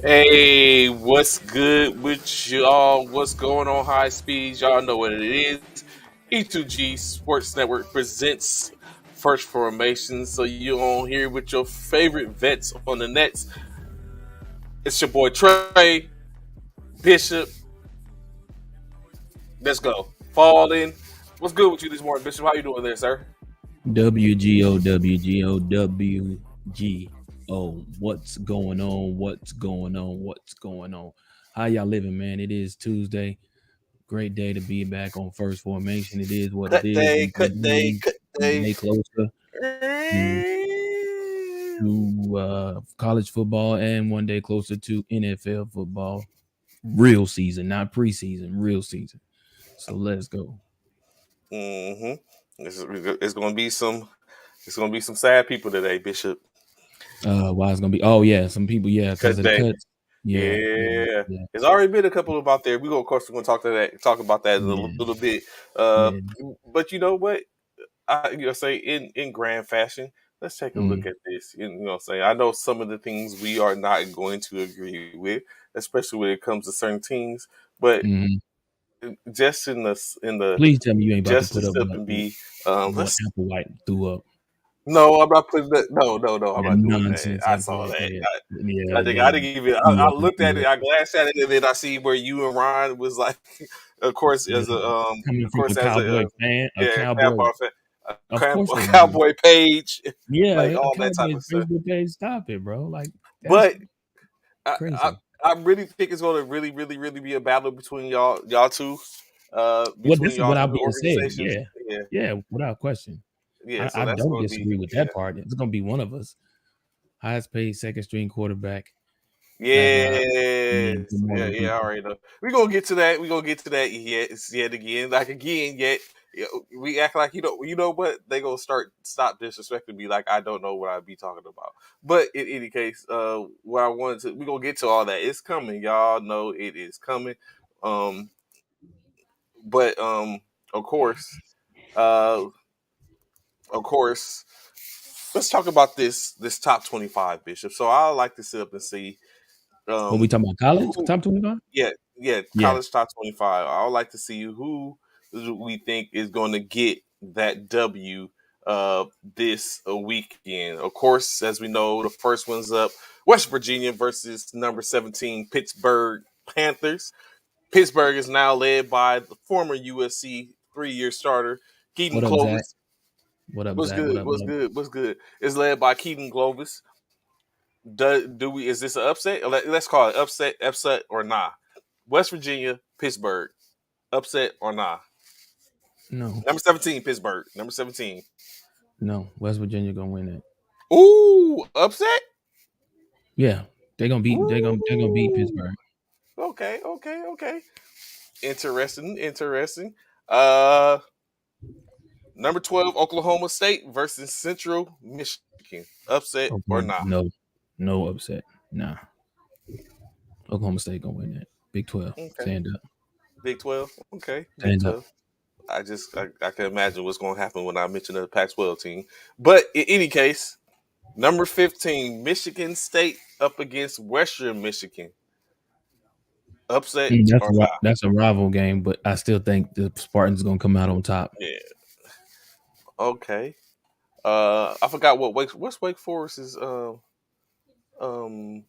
Hey, what's good with y'all? What's going on high speeds? Y'all know what it is. E2G Sports Network presents First Formation. So you on here with your favorite vets on the nets. It's your boy Trey, Bishop. Let's go. Fall in. What's good with you this morning, Bishop? How you doing there, sir? WGO. What's going on? What's going on? What's going on? How y'all living, man? It is Tuesday. Great day to be back on First Formation. It is what it Cut is. day, We cut day, getting cut one day. day closer to, college football and one day closer to NFL football. Real season, not preseason. Real season. So let's go. Mm-hmm. It's gonna be some. It's gonna be some sad people today, Bishop. Why it's gonna be? Oh yeah, some people, yeah, because Cut of the day. cuts. Yeah, yeah, Yeah, yeah, there's already been a couple of out there. We go, of course, we're gonna talk about that in a yeah, little bit. Uh, yeah. but you know what? Say in grand fashion. Let's take a look Mm, at this. Say I know some of the things we are not going to agree with, especially when it comes to certain teams. But mm. just in the Please tell me you ain't about to just to put up step and be, what let's. Applewhite threw up. No, I'm not putting that. No, no, no. I'm That not doing that. nonsense I up saw there. that. Yeah, I yeah, think that I didn't even. I yeah, looked at yeah. it. I glanced at it, and then I see where you and Ryan was like, of course, Yeah. Coming of from a course, as Cowboy fan, a yeah, Cowboy, of course a they're gonna do. cowboy page, Yeah, like a all that type Cowboys of stuff. Facebook page. Stop it, bro. Like that's But I, I, crazy. I really think it's going to really, really, really be a battle between y'all two, Well, between this is y'all without two being said. organizations. Yeah, Yeah, yeah, without question. yeah. So I that's don't going to be disagree with yeah. that part. It's gonna be one of us. Highest paid second string quarterback. Yes, For more yeah, than yeah. All people. right, we're gonna get to that. We're gonna get to that yet again, like again, yet we act like you know what they gonna stop disrespecting me, like I don't know what I be talking about. But in any case, what I wanted to, we gonna get to all that. It's coming, y'all know it is coming. Um, but of course, uh, of course, let's talk about this top 25, Bishop. So I like to sit up and see What we um talking about? College who top 25? Yeah, yeah, Yeah. college top 25. I would like to see who we think is going to get that W this weekend. Of course, as we know, the first one's up West Virginia versus number 17 Pittsburgh Panthers. Pittsburgh is now led by the former USC 3-year starter Keaton What up, Zach? Clovis. What up, What's Zach? What good? up? What's What up? good? What's good? It's led by Keaton Clovis. Do we? Is this an upset? Let's call it upset or nah. West Virginia, Pittsburgh, upset or nah? No, Number 17, Pittsburgh. Number 17. no. West Virginia gonna win it. Ooh, upset. Yeah, they're gonna beat Ooh. Pittsburgh. Okay, okay, okay. Interesting, interesting. Uh, Number 12, Oklahoma State versus Central Michigan. Upset or Oklahoma, nah? no upset. Nah, Oklahoma State gonna win that. Big 12. Okay. Stand up. Big 12. Okay, Big Stand up. 12. I can imagine what's going to happen when I mention the Pac-12 team. But in any case, number 15, Michigan State up against Western Michigan. Upset or not? That's a rival game, but I still think the Spartans gonna come out on top. Yeah. Okay. I forgot what's Wake Forest's um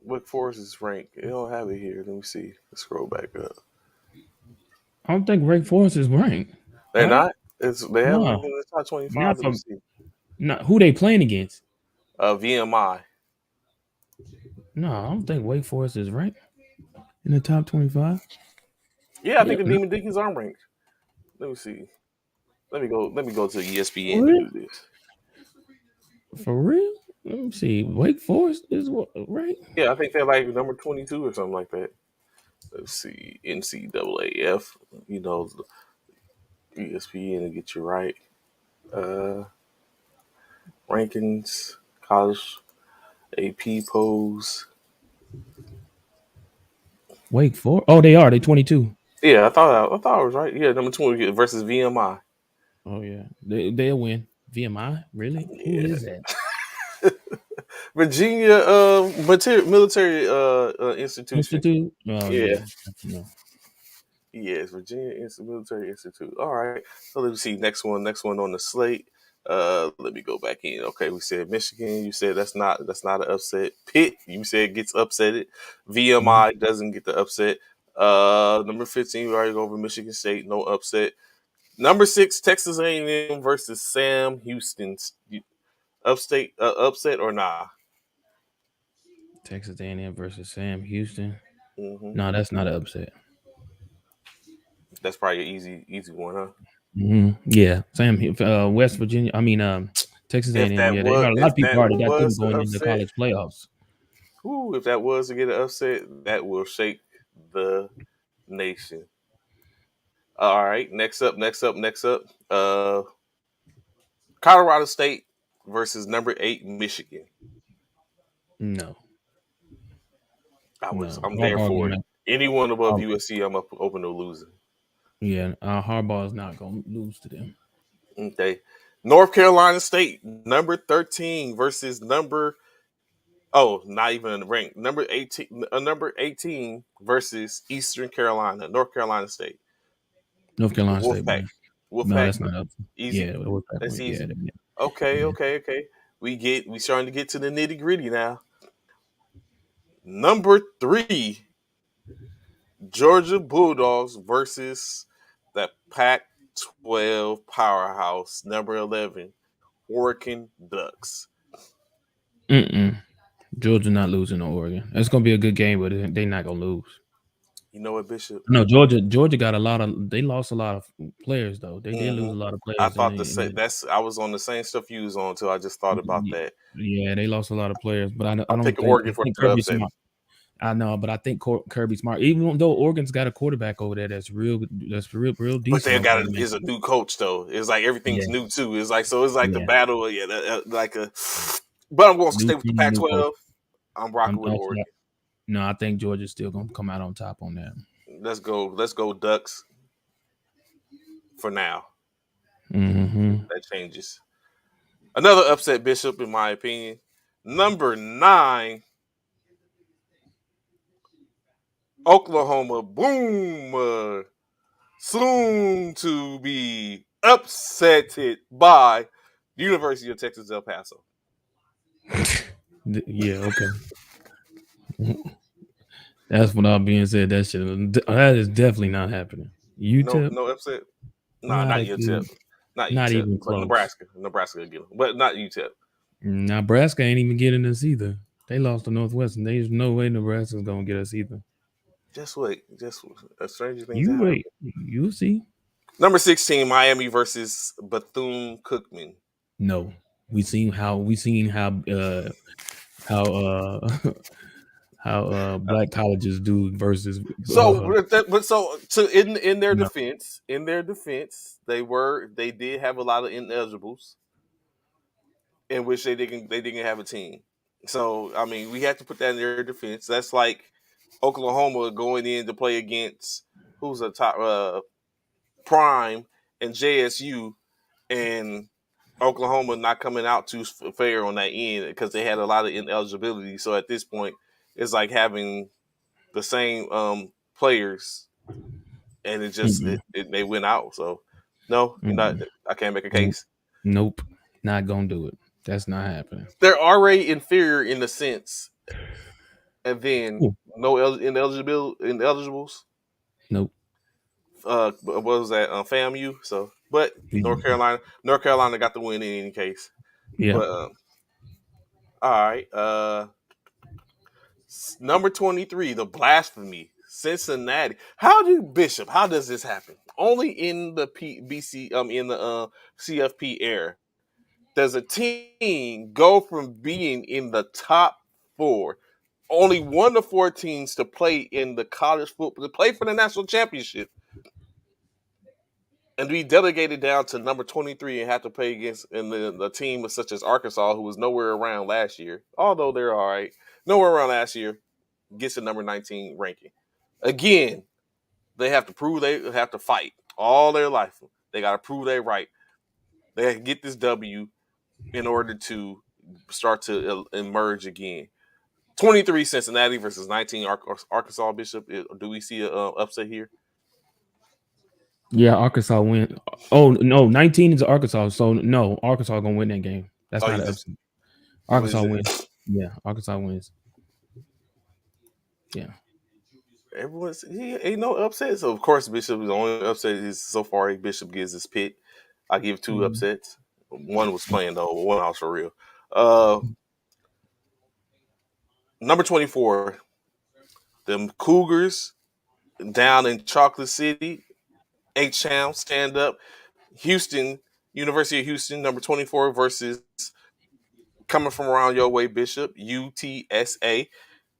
Wake Forest's rank. They don't have it here. Let me see. Let's scroll back up. I don't think Wake Forest is ranked, They're right? not. They haven't been No, in the top 25. not Let me from see. not who they playing against. VMI. No, I don't think Wake Forest is ranked in the top 25. Yeah, I Yeah, think the Demon Deacons are ranked. Let me see. Let me go to for ESPN to real? do this. For real? Let me see. Wake Forest is what right? Yeah, I think they're like number 22 or something like that. Let's see. NCAAF. You know, ESPN to get you right. Uh, Rankings, college AP polls. Wake Forest. Oh, they are. They 22. Yeah, I thought I was right. Yeah, number 20 versus VMI. Oh yeah, they'll win. VMI really? Who Yeah, is that? Virginia military institution. Institute. Oh Yeah. yeah. No. Yes, Virginia Military Institute. All right. So let me see. Next one on the slate. Let me go back in. Okay, we said Michigan. You said that's not an upset. Pitt, you said gets upsetted. Mhm. VMI doesn't get the upset. Number 15, we already go over Michigan State, no upset. Number 6, Texas A&M versus Sam Houston. Upstate, upset or nah? Texas A&M versus Sam Houston. Hmm. No, that's not an upset. That's probably an easy one, huh? Yeah, West Virginia. I mean, Texas A&M. Yeah, they got a lot of If people that already got them was going an into upset, college playoffs. whew, if that was to get an upset, that will shake the nation. All right, next up. Colorado State versus number 8 Michigan. No, no. I'm there Harbaugh for it. gonna. Anyone above Har- USC, I'm up open to losing. yeah, Harbaugh is not gonna lose to them. Okay, North Carolina State number 13 versus not even ranked number 18 versus Eastern Carolina, North Carolina State. North The Carolina State, Wolfpack. man. No, Wolfpack, that's not up. Yeah, easy. it was that That's one. Yeah, easy. Okay, yeah. okay. We starting to get to the nitty gritty now. Number 3, Georgia Bulldogs versus the Pac-12 powerhouse. Number 11, Oregon Ducks. Mm-mm. Georgia not losing to Oregon. It's gonna be a good game, but they're not gonna lose. You know what, Bishop? No, Georgia got a lot of. They lost a lot of players though. They did Hmm. lose a lot of I players thought the same. I was on the same stuff you was on until I just thought about that. yeah, they lost a lot of players. But I I'm don't picking think Oregon I for think the Kirby upset. Smart. I know, but I think Kirby Smart. Even though Oregon's got a quarterback over there that's real But decent they over got there, man. is a new coach though. It's like Yeah, everything's new too. It's like the yeah. battle. Yeah, like a. But I'm going to New stay with the team, new coach. Pac-12. I'm rocking with Also, Oregon. no, I think Georgia's still gonna come out on top on that. Let's go. Let's go Ducks for now. Mm-hmm. That changes. Another upset, Bishop, in my opinion. Number 9, Oklahoma. Boom. Soon to be upsetted by the University of Texas El Paso. Yeah, okay. That's what all being said. That is definitely not happening. No, UTEP, no upset. Nah, not not a UTEP. good, Not not UTEP, even but close. Nebraska. Nebraska will get them, but not UTEP. Nebraska ain't even getting us either. They lost to Northwestern. There's no way Nebraska's gonna get us either. Just wait. Just stranger things You have wait, happened. you see. Number 16, Miami versus Bethune Cookman. No, we seen how black colleges do versus In their no. defense, they did have a lot of ineligibles in which they didn't have a team. So I mean, we have to put that in their defense. That's like Oklahoma going in to play against who's a top Prime and JSU, and Oklahoma not coming out too fair on that end because they had a lot of ineligibility. So at this point, it's like having the same players, and they went out. So no, you're not. Mm-mm. I can't make a Nope. case. Nope. Not gonna do it. That's not happening. They're already inferior in the sense, and then Cool. no ineligibles. Nope. What was that? FAMU. So, but North Carolina got the win in any case. Yeah. But all right. Number 23, the blasphemy, Cincinnati. How does this happen? Only in the BC in the CFP era does a team go from being in the top 4, only one of 4 teams to play in the college football, to play for the national championship, and be delegated down to number 23 and have to play against the team such as Arkansas, who was nowhere around last year, although they're all right, nowhere around last year, gets the number 19 ranking. Again, they have to fight all their life. They got to prove they right. They have to get this W in order to start to emerge again. 23 Cincinnati versus 19 Arkansas. Bishop. Do we see a upset here? Yeah, Arkansas win. Oh no, 19 is Arkansas. So no, Arkansas gonna win that game. That's Oh, not you an just upset. what is Arkansas it? wins. Yeah, Arkansas wins. Yeah. Everyone's he ain't no upset. So of course Bishop is the only upset is so far. Bishop gives his pick. I give two Mhm. upsets. One was playing though. One house for real. Uh, Number 24, them Cougars down in Chocolate City. H Town stand up. Houston, University of Houston, number 24 versus coming from around your way, Bishop, UTSA.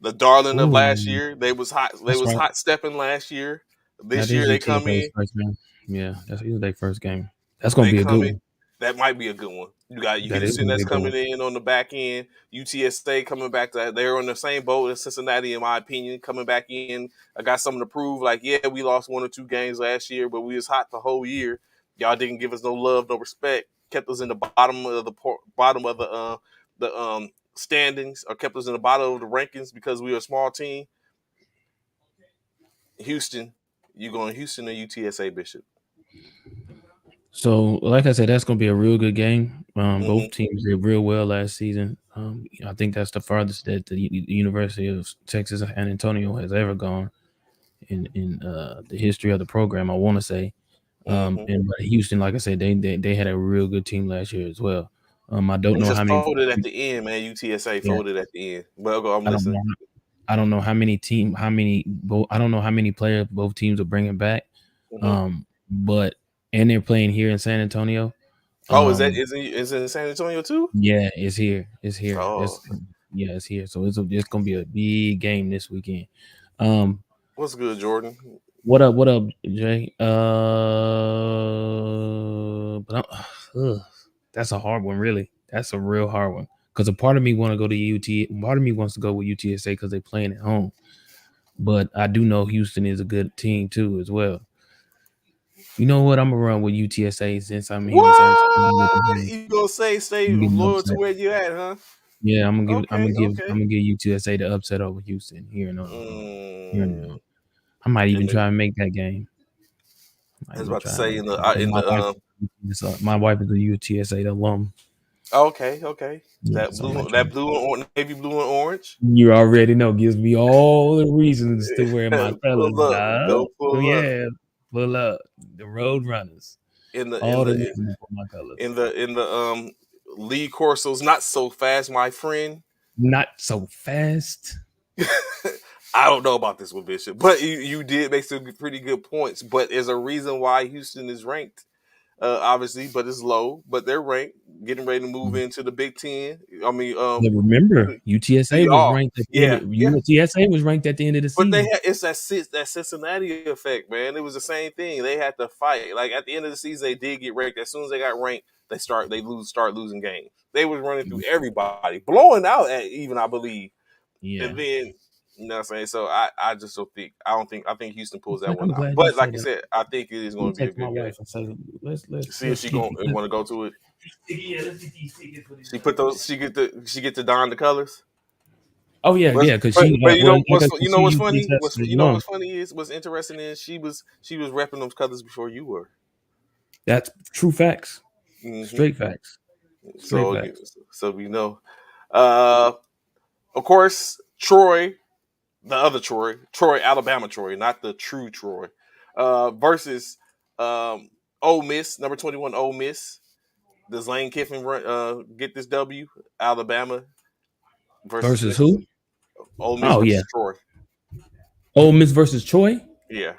The darling of last Ooh, year. They was hot. They that's was right. hot stepping last year. That This is year they come UTSA's in. first game. Yeah, that's their first game. That's gonna They be a good come in. one. That might be a good one. You got That is Houston gonna be that's a good coming one. in on the back end. UTSA coming back to they're on the same boat as Cincinnati, in my opinion, coming back in. I got something to prove. Like, yeah, we lost 1 or 2 games last year, but we was hot the whole year. Y'all didn't give us no love, no respect. Kept us in the bottom of the standings, or kept us in the bottom of the rankings because we were a small team. Houston, you going Houston or UTSA, Bishop? So, like I said, that's gonna be a real good game. Mm-hmm. Both teams did real well last season. I think that's the farthest that the University of Texas San Antonio has ever gone in the history of the program. I want to say, Mm-hmm. and but Houston, like I said, they had a real good team last year as well. I don't They know how just many. folded at the end, man. UTSA Yeah, folded at the end. Well, go. I'm I don't listening. know. I don't know how many I don't know how many players both teams are bringing back. Hmm. But and they're playing here in San Antonio. Oh, is that Um, is it in San Antonio too? yeah, it's here. It's here. Oh, It's here. So it's gonna be a big game this weekend. Um, what's good, Jordan? what up, Jay? But ugh, that's a hard one, really. That's a real hard one. Because a part of me want to go to part of me wants to go with UTSA because they're playing at home. But I do know Houston is a good team too, as well. You know what? I'm gonna run with UTSA since I'm here in San Antonio. What you gonna say? Stay I'm gonna give them loyal to upset. where you at, huh? Yeah, Okay, I'm okay. gonna give UTSA the upset over Houston here in Mm. I might even And try and make that game. I I might was even about to try and say make in that game. the 'Cause my wife is a UTSA alum. okay, okay. Yeah, so I might try. That blue and navy blue and orange. You already know gives me all the reasons to wear my colors, Pull up, dog. go pull up Yeah, pull up the Road Runners. in the in All the the reasons for my colors. in the Lee Corso's not so fast, my friend. Not so fast. I don't know about this one, Bishop, but you did make some pretty good points. But there's a reason why Houston is ranked, obviously, but it's low. But they're ranked, getting ready to move into the Big Ten. I mean, But remember, we UTSA was are, ranked at the end. yeah, yeah. UTSA was ranked at the end of the But they season. had it's that Cincinnati effect, man. It was the same thing. They had to fight. Like at the end of the season, they did get ranked. As soon as they got ranked, start losing games. They was running through everybody, blowing out at even I believe. Yeah. And then you know what I'm saying. So I just don't think I think Houston In pulls that fact, one I'm out. glad you But said like I that. said, I think it is Let me going to be a text my good game. wife and say, See if let's she get going want to go to it. let's get these tickets for this. She get to don the colors. Oh yeah, But yeah, because she but you well, know like I said, you know she what's funny? UTSS You know alum. what's funny is what's interesting is she was repping those colors before you were. That's true facts. Hmm. Straight facts. Straight So facts. so we know. Uh, of course, Troy, the other Troy, Alabama Troy, not the true Troy, versus Ole Miss, number 21 Ole Miss. Does Lane Kiffin get this W? Alabama versus Versus who? Mississippi. Ole Miss Oh yeah. versus Troy. Ole Miss versus Troy. Yeah.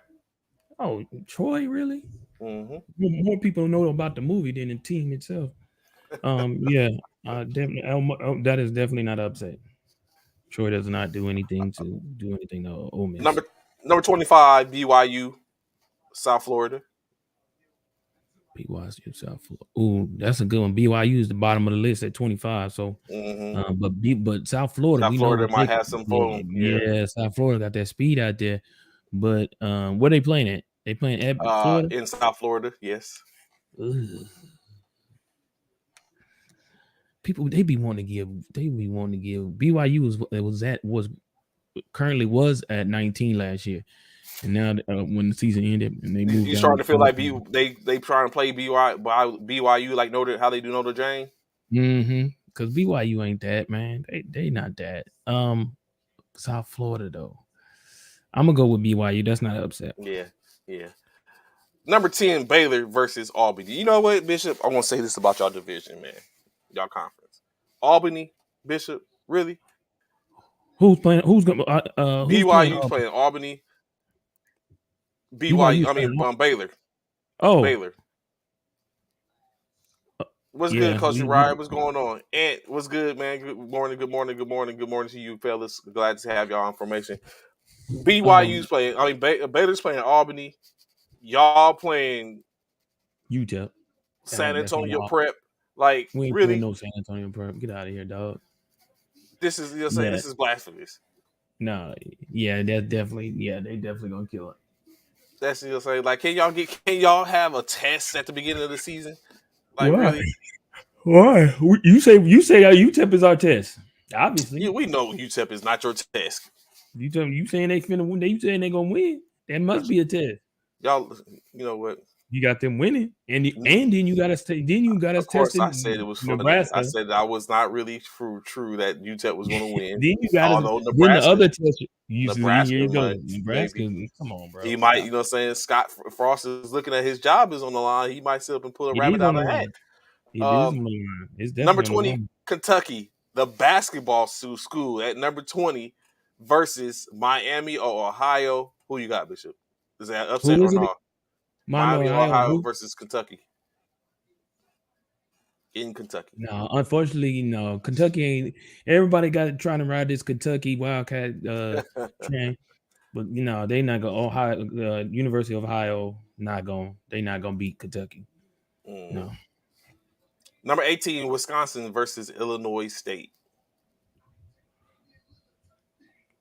Oh, Troy, really? Hmm. More people know about the movie than the team itself. Yeah, definitely. That is definitely not upset. Troy does not do anything to Ole Miss. Number number 25 BYU, South Florida. BYU South Florida. Ooh, that's a good one. BYU is the bottom of the list at 25. So, Hmm. but South Florida, South we know Florida what might have some for them. Yeah. yeah, South Florida got that speed out there. But where they playing at? They playing at Florida? In South Florida, yes. Ugh. people they be wanting to give BYU was currently was at 19 last year, and now when the season ended and they moved You down to starting to feel like 12. they trying to play BYU like how they do Notre Dame. Because BYU ain't that, man. They not that. South Florida though. I'm gonna go with BYU. That's not an upset. Yeah, yeah. Number 10, Baylor versus Albany. You know what, Bishop? I want to say this about y'all division, man. Y'all conference. Albany, Bishop, really? Who's playing? Who's playing BYU's Auburn? playing Albany. BYU, BYU's I playing. mean Baylor. Oh, Baylor. What's good, yeah. Coach Ryan? What's going on? Ant, what's good, man? Good morning, good morning, good morning, good morning to you, fellas. Glad to have y'all information. BYU's Um, playing. I mean, Baylor's playing Albany. Y'all playing UTEP. San That's not Antonio all. Prep. Like, We ain't playing really? no San Antonio Prep. Get out of here, dog. This is, you know what I'm saying? Yeah. This is blasphemous. No. Yeah. That's definitely. Yeah. They definitely gonna kill it. That's, you know what I'm saying? Like, can y'all have a test at the beginning of the season? Like, Why? really? Why? You say UTEP is our test. Obviously, Yeah, we know UTEP is not your test. you saying they finna win. You saying they gonna win. That must be a test. Y'all, you know what? You got them winning, and then you got us. Then you got us Of course, I testing said it was funny. I Nebraska. said I was not really true that UTEP was going to win. Then you got us. Although Then the Nebraska, other test. You see, here Nebraska you go. might Nebraska. maybe Come on, bro. he might, Stop. you know, what I'm saying Scott Frost is looking at his job is on the line. He might sit up and pull a It rabbit is on out the of a hat. line. It is on the line. It's Number definitely on the 20, line. Kentucky, the basketball school at number 20 versus Miami or Ohio. Who you got, Bishop? Is that upset Who or is it? not? Miami, Miami or Ohio. Ohio Who? versus Kentucky in Kentucky. No, unfortunately, no. Kentucky ain't. Everybody got trying to ride this Kentucky Wildcat train, but they not gonna. Ohio, University of Ohio, not going. They not gonna beat Kentucky. Mm. No, Number 18, Wisconsin versus Illinois State.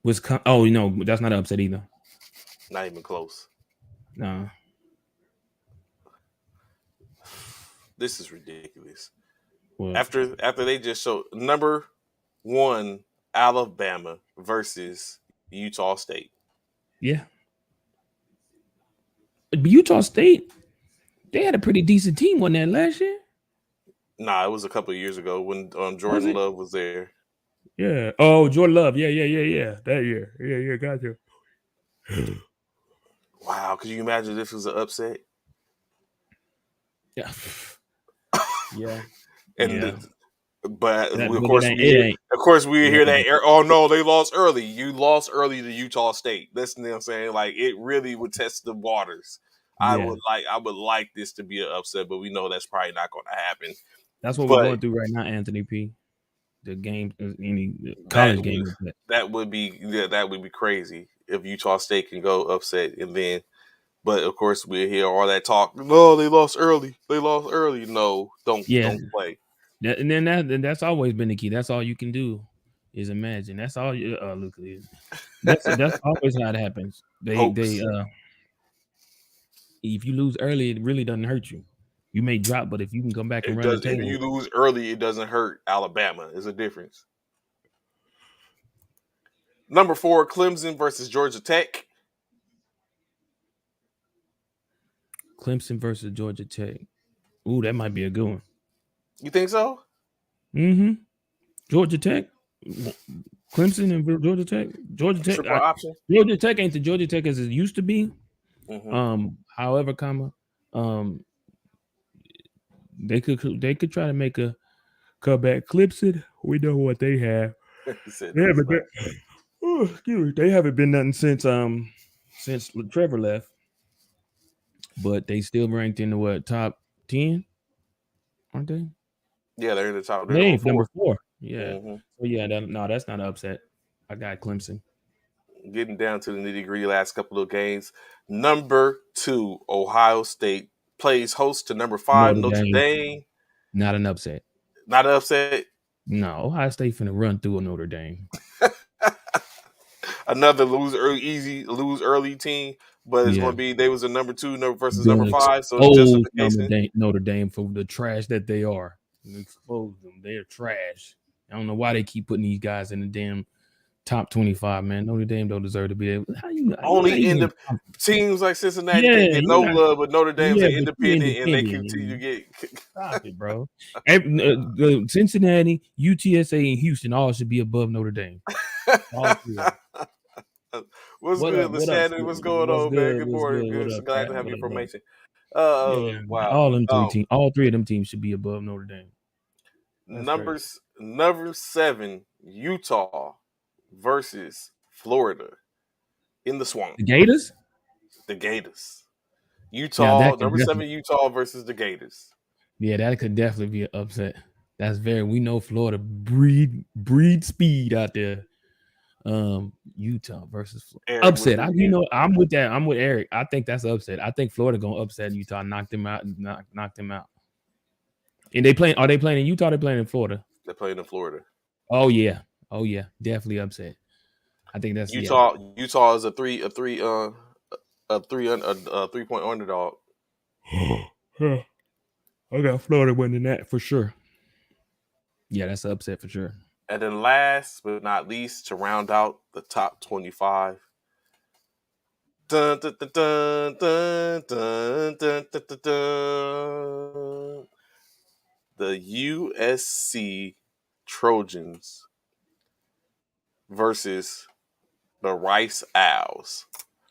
Wisconsin. Oh no, that's not an upset either. Not even close. No. This is ridiculous. What? After they just showed number 1 Alabama versus Utah State. Yeah. But Utah State, they had a pretty decent team, wasn't that last year? Nah, it was a couple of years ago when Was Jordan it? Love was there. Yeah. Oh, Jordan Love. Yeah. That year. Yeah. Gotcha. Wow, could you imagine if this was an upset? Yeah. Yeah. And Yeah. but That, of but it course ain't. we It hear, ain't. hear Yeah. that. Oh no, they lost early. You lost early to Utah State. That's, you know what I'm saying. Like, it really would test the waters. Yeah. I would like this to be an upset, but we know that's probably not going to happen. That's what we're But going through right now, Anthony P. The game, any that college game is that. that would be crazy if Utah State can go upset and then. But of course we hear all that talk. No, they lost early. They lost early. No, Yeah. don't play. And that's always been the key. That's all you can do is imagine. That's all you look at it. That's always how it happens. They Hopes. if you lose early, it really doesn't hurt you. You may drop, but if you can come back and It run the does. If you table, lose early, it doesn't hurt Alabama. There's a difference. Number 4, Clemson versus Georgia Tech. Clemson versus Georgia Tech. Ooh, that might be a good one. You think so? Mm-hmm. Georgia Tech, Clemson and Georgia Tech. Triple option. Georgia Tech ain't the Georgia Tech as it used to be. Mm-hmm. However, um, they could try to make a comeback. Clemson, we know what they have. He said Yeah, that's but fine. excuse me, they haven't been nothing since Trevor left. But they still ranked in the top 10, aren't they? Yeah, they're in the top. They're They number ain't number 4. 4. Yeah. Mm-hmm. So yeah, that's not an upset. I got Clemson. Getting down to the nitty gritty last couple of games. Number 2, Ohio State plays host to number 5, Notre Notre Dame, Dame. not an upset. Not an upset. No, Ohio State finna run through a Notre Dame. Another lose early team, but it's going Yeah. to be they was a number 2 versus number Gonna 5, so it's expose justification. Notre Dame for the trash that they are. and expose them. They're trash. I don't know why they keep putting these guys in the damn top 25, man. Notre Dame don't deserve to be able. You're not Only even in in the the top. teams like Cincinnati Yeah, can't get you're no not. love, but Notre Dame's Yeah, an but you're independent and they independent. continue to get. Stop it, bro. Cincinnati, UTSA, and Houston all should be above Notre Dame. All three of them. What's What good, up? What up? Shannon? What's going What's on, man? good? Good What's morning. good? What Good. So up, glad Pat? to have What your up, bro? information. Yeah, Wow. all them three teams, all three of them teams should be above Notre Dame. That's crazy. Number 7, Utah versus Florida in the swamp. The Gators? The Gators. Yeah, Utah, that could number 7, definitely. Utah versus the Gators. Yeah, that could definitely be an upset. That's very. We know Florida breed speed out there. Utah versus Florida. Eric, what's Upset. good? I'm with that. I'm with Eric. I think that's an upset. I think Florida gonna upset Utah, knock them out, knock them out. And they playing. Are they playing in Utah? They playing in Florida. They're playing in Florida. Oh yeah. Oh yeah. Definitely upset. I think that's yeah. Utah is a 3-point underdog. I got Florida winning that for sure. Yeah, that's an upset for sure. And then last but not least, to round out the top 25. Dun, dun, dun, dun, dun, dun, dun, dun, dun, dun. The USC Trojans versus the Rice Owls.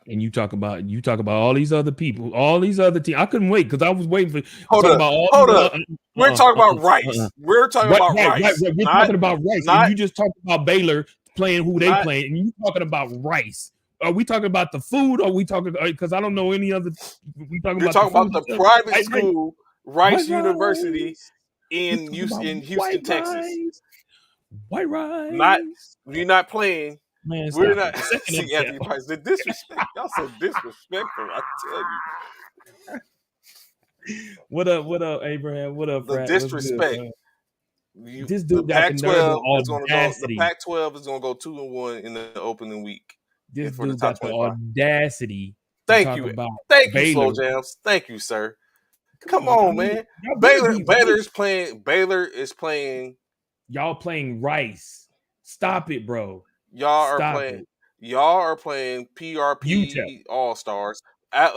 And you talk about all these other people, all these other teams. I couldn't wait because I was waiting for Hold talk up, about all hold these up. We're talking about Rice. We're talking about Rice. We're Not, talking about Rice, not, and you just talked about Baylor playing who they not, playing, and you talking about Rice. Are we talking about the food? Or are we talking because I don't know any other? We talking you're about the talking about food the and stuff? private White rice, school, Rice white University rice. We in talking about Houston, white Texas. rice, white Not rice. You're not playing. Man, We're stop not. it. Second See, upset. Anthony Price, the disrespect. Y'all so disrespectful. I tell you, What up? What up, Abraham? What up, the Frat? What's good, disrespect. bro? This The dude got the nerve and Pac-12 is going to go. The audacity. Pac-12 is going to go 2-1 in the opening week This for the dude top got the 25. audacity to Thank talk you, about Slow Baylor. Jams. Thank you, sir. Come Come on, I on, mean, man. y'all better be Baylor right. is playing. Baylor is playing. Y'all playing Rice. Stop it, bro. Y'all are Stop playing. it. Y'all are playing UTEP. PRP All Stars.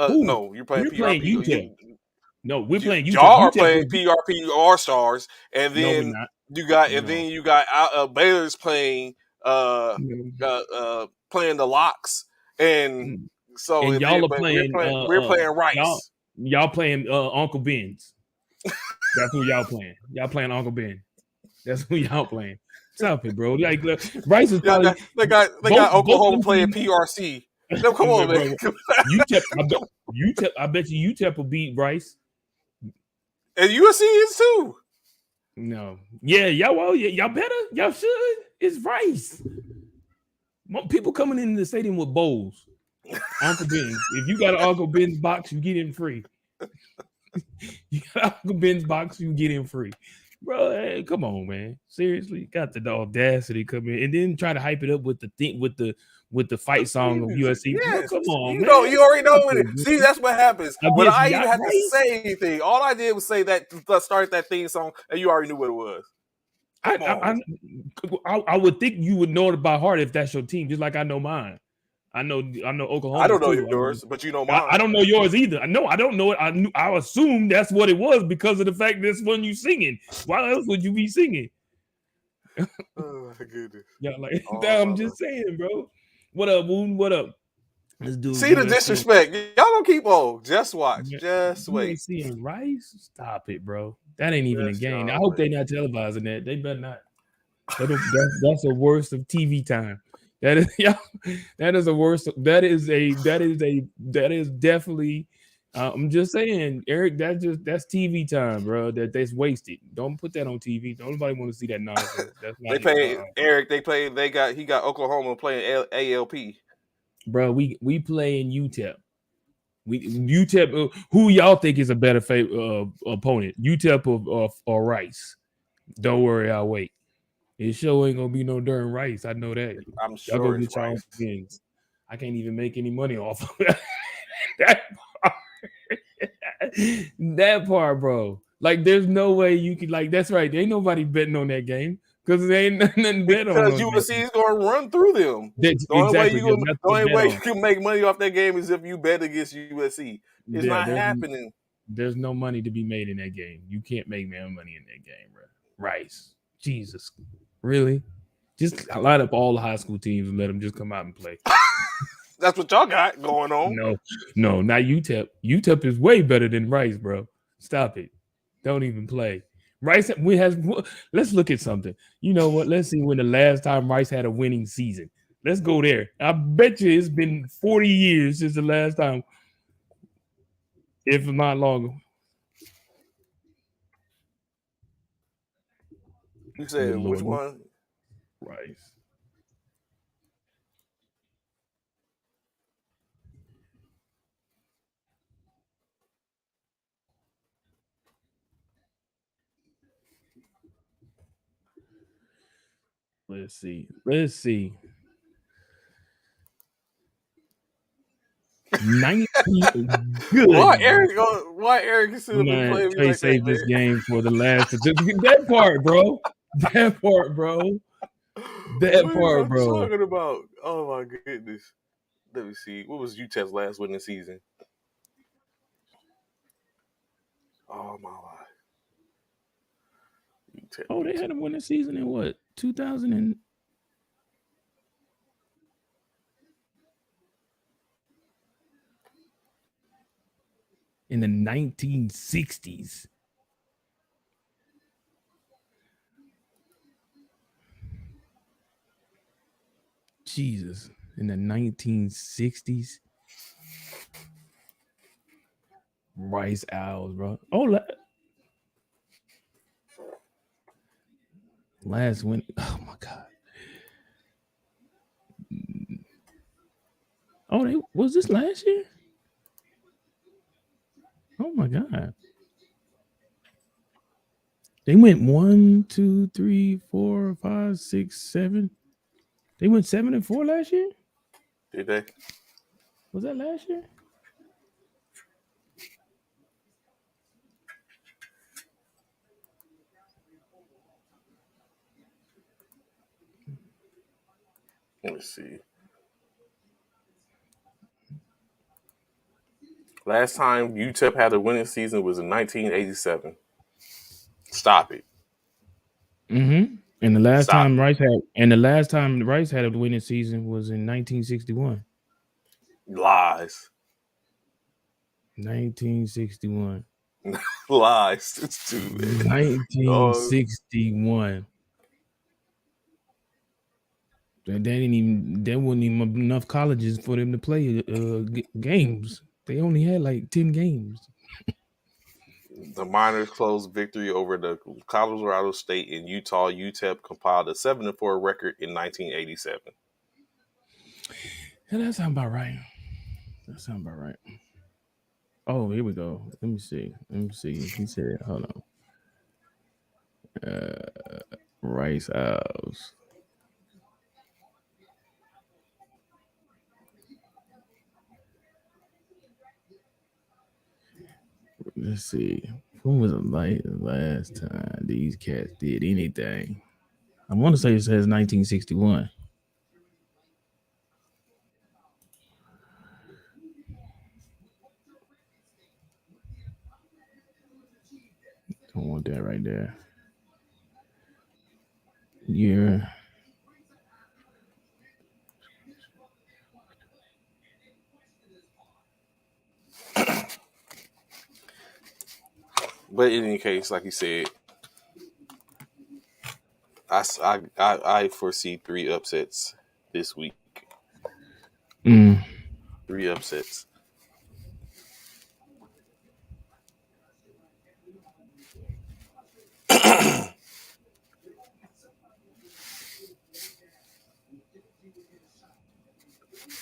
Who? No, you're playing We're playing PRP. UTEP. No, we're playing UTEP. Y'all are UTEP playing will be. PRP All Stars, and No, we're then not. No. you got Baylor's playing playing the locks, and so And and then, y'all are but playing we're playing Rice. y'all playing Uncle Ben's. That's who y'all playing. Y'all playing Uncle Ben. That's who y'all playing. Stop it, bro. Like Rice is Y'all probably got they got both Oklahoma them playing teams. PRC. No, come on, man. Bro, UTEP. I bet you UTEP will beat Rice. And USC is too. No, yeah, y'all. Well, yeah, y'all better. Y'all should. It's Rice. People coming in the stadium with bowls. Uncle Ben's. If you got an Uncle Ben's box, you get in free. You got Uncle Ben's box, you get in free. Bro, hey, come on, man. Seriously, got the audacity come in and then try to hype it up with the thing with the fight song of USC. Bro, Yes, come on, you man. know, you already know it. See, that's what happens. When Against I Yacht even had to Rice, say anything, all I did was say that start that theme song, and you already knew what it was. Come on. I would think you would know it by heart if that's your team, just like I know mine. I know I Oklahoma's don't know too. yours, but you know I mine. don't know yours either. No, I don't know it. I assume that's what it was because of the fact that's when you singing. Why else would you be singing? Oh my goodness. Yeah, like I'm just saying, bro. What up, Woon? What up? Let's do See the disrespect. Y'all don't keep on. Just watch. Just wait. USC and Rice? Stop it, bro. That ain't even a game. I y'all hope wait. they're not televising that. They better not. That's the worst of TV time. That is that is the worst. That is definitely. I'm just saying, Eric. That's TV time, bro. That's wasted. Don't put that on TV. Nobody want to see that nonsense. That's not. They played Eric. He got Oklahoma playing ALP. Bro, we play in UTEP. UTEP. Who y'all think is a better opponent? UTEP or Rice? Don't worry, I'll wait. It sure ain't gonna be no darn Rice. I know that. I'm Y'all go sure it's get y'all Rice. wins. I can't even make any money off of that part. That part, bro. Like, there's no way you could like. That's right. There ain't nobody betting on that game because there ain't nothing bet because on that USC game. is going to run through them. That's The only way exactly. you There's gonna, nothing the to only bet way you on. can make money off that game is if you bet against USC. It's Yeah, not happening. there's no money to be made in that game. You can't make no money in that game, bro. Rice, Jesus, really? Just line up all the high school teams and let them just come out and play. That's what y'all got going on. No, no, not UTEP. UTEP is way better than Rice, bro. Stop it. Don't even play. Rice we has. Let's look at something. You know what? Let's see when the last time Rice had a winning season. Let's go there. I bet you it's been 40 years since the last time, if not longer. You Good said which Lord, one? Rice. Let's see. Let's see. 90. Why Good. Eric? Why Eric is sitting up and Man, playing me Trey like that, saved this man? game for the last. That part, bro. That part, bro. That What are part, y'all bro. talking about? Oh my goodness. Let me see. What was UTEP's last winning season? Oh my life. UTEP, Oh, they UTEP. had a winning season in what? 2000 and in the 1960s. Jesus, in the 1960s. Rice Owls, bro. Oh, last win. Oh my god. Oh, they was this last year? Oh my god. They went 1, 2, 3, 4, 5, 6, 7. They went 7-4 last year. Did they? Was that last year? Let me see. Last time UTEP had a winning season was in 1987. Stop it. Mm-hmm. Stop it. And the last time Rice had a winning season was in 1961. Lies. 1961. Lies. It's too bad. Oh, 1961. There wasn't even enough colleges for them to play games. They only had like 10 games. the Miners' close victory over the Colorado State and Utah UTEP compiled a 7-4 record in 1987. Yeah, that sounds about right. Oh, here we go. Let me see. He said, hold on. Rice Owls. Let's see. When was the last time these cats did anything? I want to say it says 1961. Don't want that right there. Year. But in any case, like you said, I foresee 3 upsets this week. Mm. 3 upsets.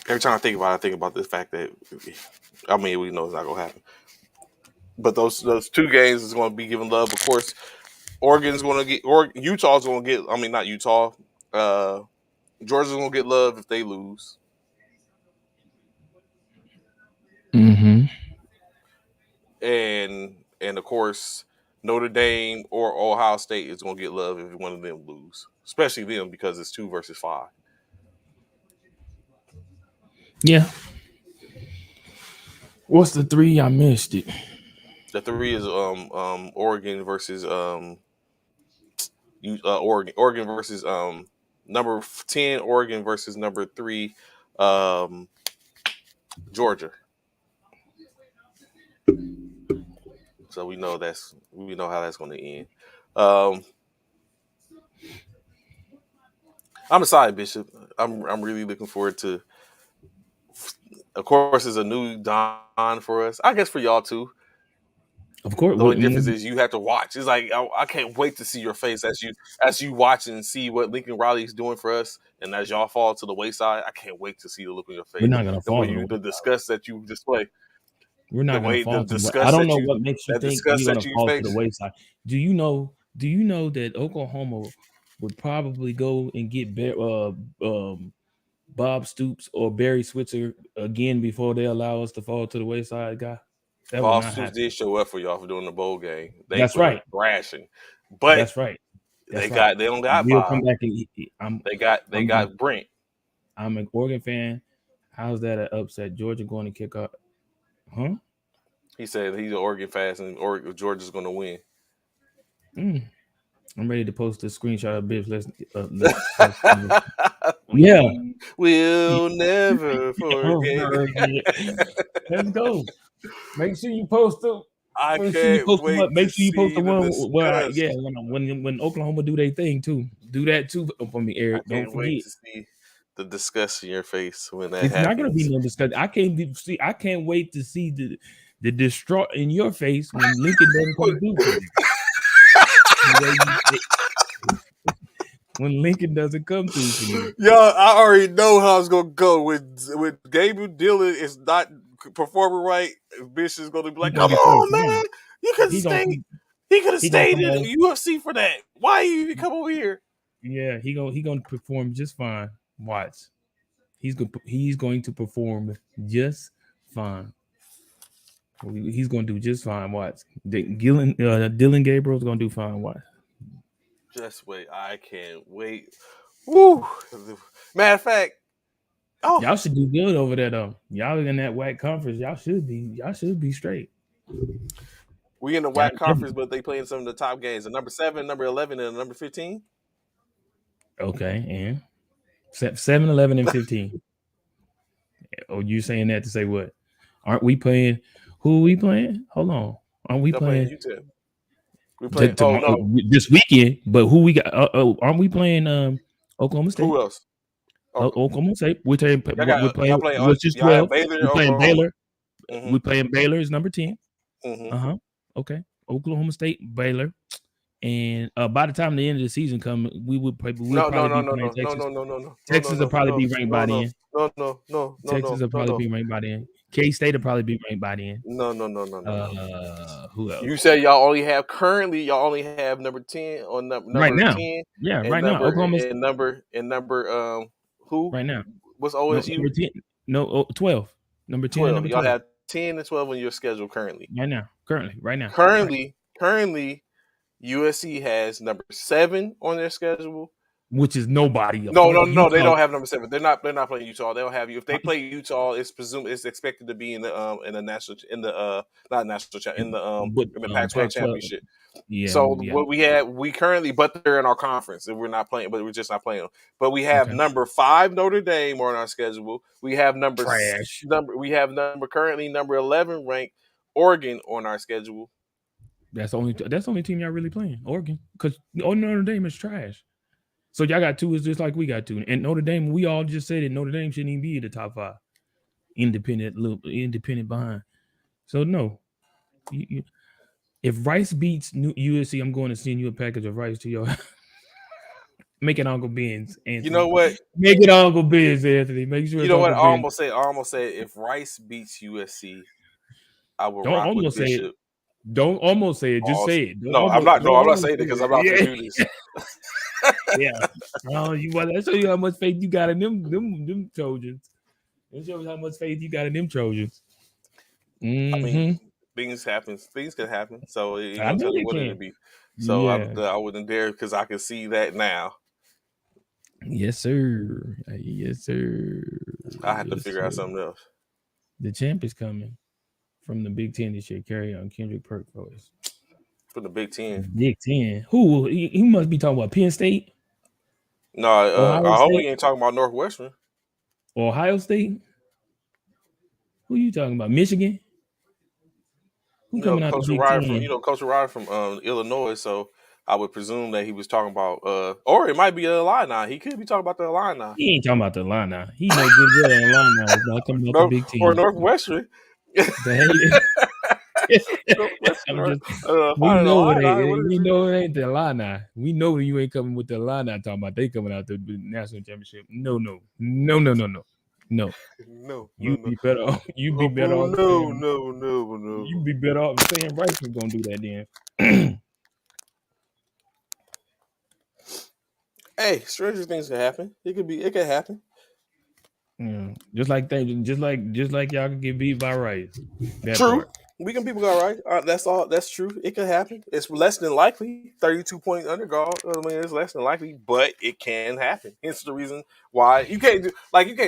Every time I think about it, I think about the fact that, I mean, we know it's not going to happen. But those 2 games is going to be given love. Of course, Oregon's going to get, or Utah's going to get, I mean, not Utah. Uh, Georgia's going to get love if they lose. Mm-hmm. And of course, Notre Dame or Ohio State is going to get love if one of them lose, especially them because it's 2 versus 5. Yeah. What's the three? I missed it. The three is Oregon versus Oregon versus number 10 Oregon versus number 3 um Georgia. So we know how that's going to end. Um, I'm excited, Bishop. I'm really looking forward to. Of course, it's a new dawn for us. I guess for y'all too. Of The course. only difference is you have to watch. It's like I can't wait to see your face as you watch and see what Lincoln Riley is doing for us, and as y'all fall to the wayside, I can't wait to see the look on your We're face, not gonna fall to the way. the disgust that you display, We're the not gonna way the fall to the way. I disgust don't know what makes you think we're gonna that you fall to the face. wayside. Do you know? Do you know that Oklahoma would probably go and get Bob Stoops or Barry Switzer again before they allow us to fall to the wayside, guy? That would Bob not Stoops happen. did show up for y'all for doing the bowl game. They That's put a right. thrashing, but That's right. That's right. they don't got We'll come Bob. back and They I'm gonna got Brent. I'm an Oregon fan. How's that an upset? Georgia going to kick up? Huh? He said he's an Oregon fast and Oregon Georgia's going to win. Mm. I'm ready to post a screenshot of Biff. Let's yeah. We will never forget. Let's go. Make sure you post them. I Make sure you can't post them wait up. to Make sure you post see the the one where disgust. when Oklahoma do their thing too. Do that too for me, I Eric. Don't can't wait forget. to see the disgust in your face when that It's not gonna be happens. no discussion. I can't wait to see the distraught in your face when Lincoln doesn't come through for you. The way you when Lincoln doesn't come through for you. Yo, I already know how it's gonna go. When Gabriel Dillon is not performing right, Bish is gonna be He's like, gonna "Come be playing on, fine. man, you could have He gonna stayed. he, He could have he gonna stayed come in on. UFC for that. Why you even come over here?" Yeah, he gonna perform just fine. Watch. He's going to perform just fine. He's going to do just fine. Watch. Dylan Gabriel's going to do fine. Watch. Just wait. I can't wait. Woo. Matter of fact, Y'all oh, should do good over there though. Y'all in that WAC conference. Y'all should be straight. we in the Y'all WAC conference, but they playing some of the top games. The number 7, number 11, and number 15. okay, and 7, 11, and 15. Oh, you saying that to say what? Aren't we playing? Who are we playing? Hold on. Aren't we Y'all playing playing UTEP. We playing. Oh tomorrow no, this weekend? But who we got? Aren't we playing Oklahoma who State? else? Oh, Oklahoma State. We're y'all playing. playing. Which is Y'all have 12. Baylor, We're playing Oklahoma. Baylor. We're playing Baylor is number 10. Mm-hmm. Okay. Oklahoma State, Baylor. And by the time the end of the season comes, we'll No, no, probably no, be no, playing no, no, Texas. no, no, no, no, no, no, Texas will no, probably no, be ranked by no, no, then. no, no, no, no, Texas will no, probably be ranked by then. K-State will probably be ranked by then. no, no, no, no, no, no. Who else? You said y'all only have number 10 on Right number now. 10 Yeah, and right now. Oklahoma number who? right now. What's No, OSU? number 10. No, 12. Number 10 and 12. number Y'all 12. have 10 and 12 on your schedule currently. Right now. Currently. Right now. Right. Currently, USC has number 7 on their schedule. Which is nobody. A No, no, fucking no. They Utah. don't have number 7. They're not playing Utah. They'll have you. If they play Utah, it's expected to be in the national not national But in the Pac-12 Pac-12. championship. Yeah, So yeah. what we currently, but they're in our conference, and we're not playing, but we're just not playing them. But we have Okay. number 5 Notre Dame on our schedule. We have Trash. currently number 11 ranked Oregon on our schedule. That's the only team y'all really playing. Oregon. Because Notre Dame is trash. So y'all got 2 is just like we got 2. And Notre Dame, we all just said it. Notre Dame shouldn't even be in the top 5. Independent behind. So no. If Rice beats USC, I'm going to send you a package of rice to your make it Uncle Ben's, Anthony. You know what? Make it Uncle Ben's, Anthony. Make sure You it's know what? Uncle Ben's. I almost say if Rice beats USC, I will Don't rock with almost say it. Bishop. Don't almost say it. Just say it. No, I'm not. No, I'm not saying it because I'm not going to do this. Yeah. That show you how much faith you got in them Trojans. It shows how much faith you got in them Trojans. I mean, things happen. Things can happen. So it ain't I gonna know tell you they what it'll can. be. So Yeah. I wouldn't dare because I can see that now. Yes, sir. Yes, sir. I have to Yes, figure sir. out something else The champ is coming from the Big Ten this year. Carry on Kendrick Perkins. for the Big Ten. Big Ten. Who? He must be talking about Penn State, No, Ohio I hope State, we ain't talking about Northwestern. Ohio State. Who you talking about? Michigan. Who coming out the Big Ten? Coach Ryder from Illinois. So I would presume that he was talking about, or it might be a Illini. He could be talking about the Illini. He ain't talking about the Illini. He know good well the Illini is not coming out the No, Big or Ten. Northwestern. The hell. Northwestern, I'm or just. We finding know what Illini. it. What We is it? know it ain't the Illini. We know you ain't coming with the Illini talking about they coming out the national championship. No, no, no, no, no, no, no. No, no, You no. be better off. You be Oh, better boo, off no, saying. no, no, You no. be better off saying Rice was gonna do that then. Hey, stranger things can happen. It could happen. Yeah, just like y'all can get beat by Rice. That True. part. Weekend people got right. That's all. That's true. It could happen. It's less than likely. 32-point underdog. I mean, it's less than likely, but it can happen. Hence the reason why you can't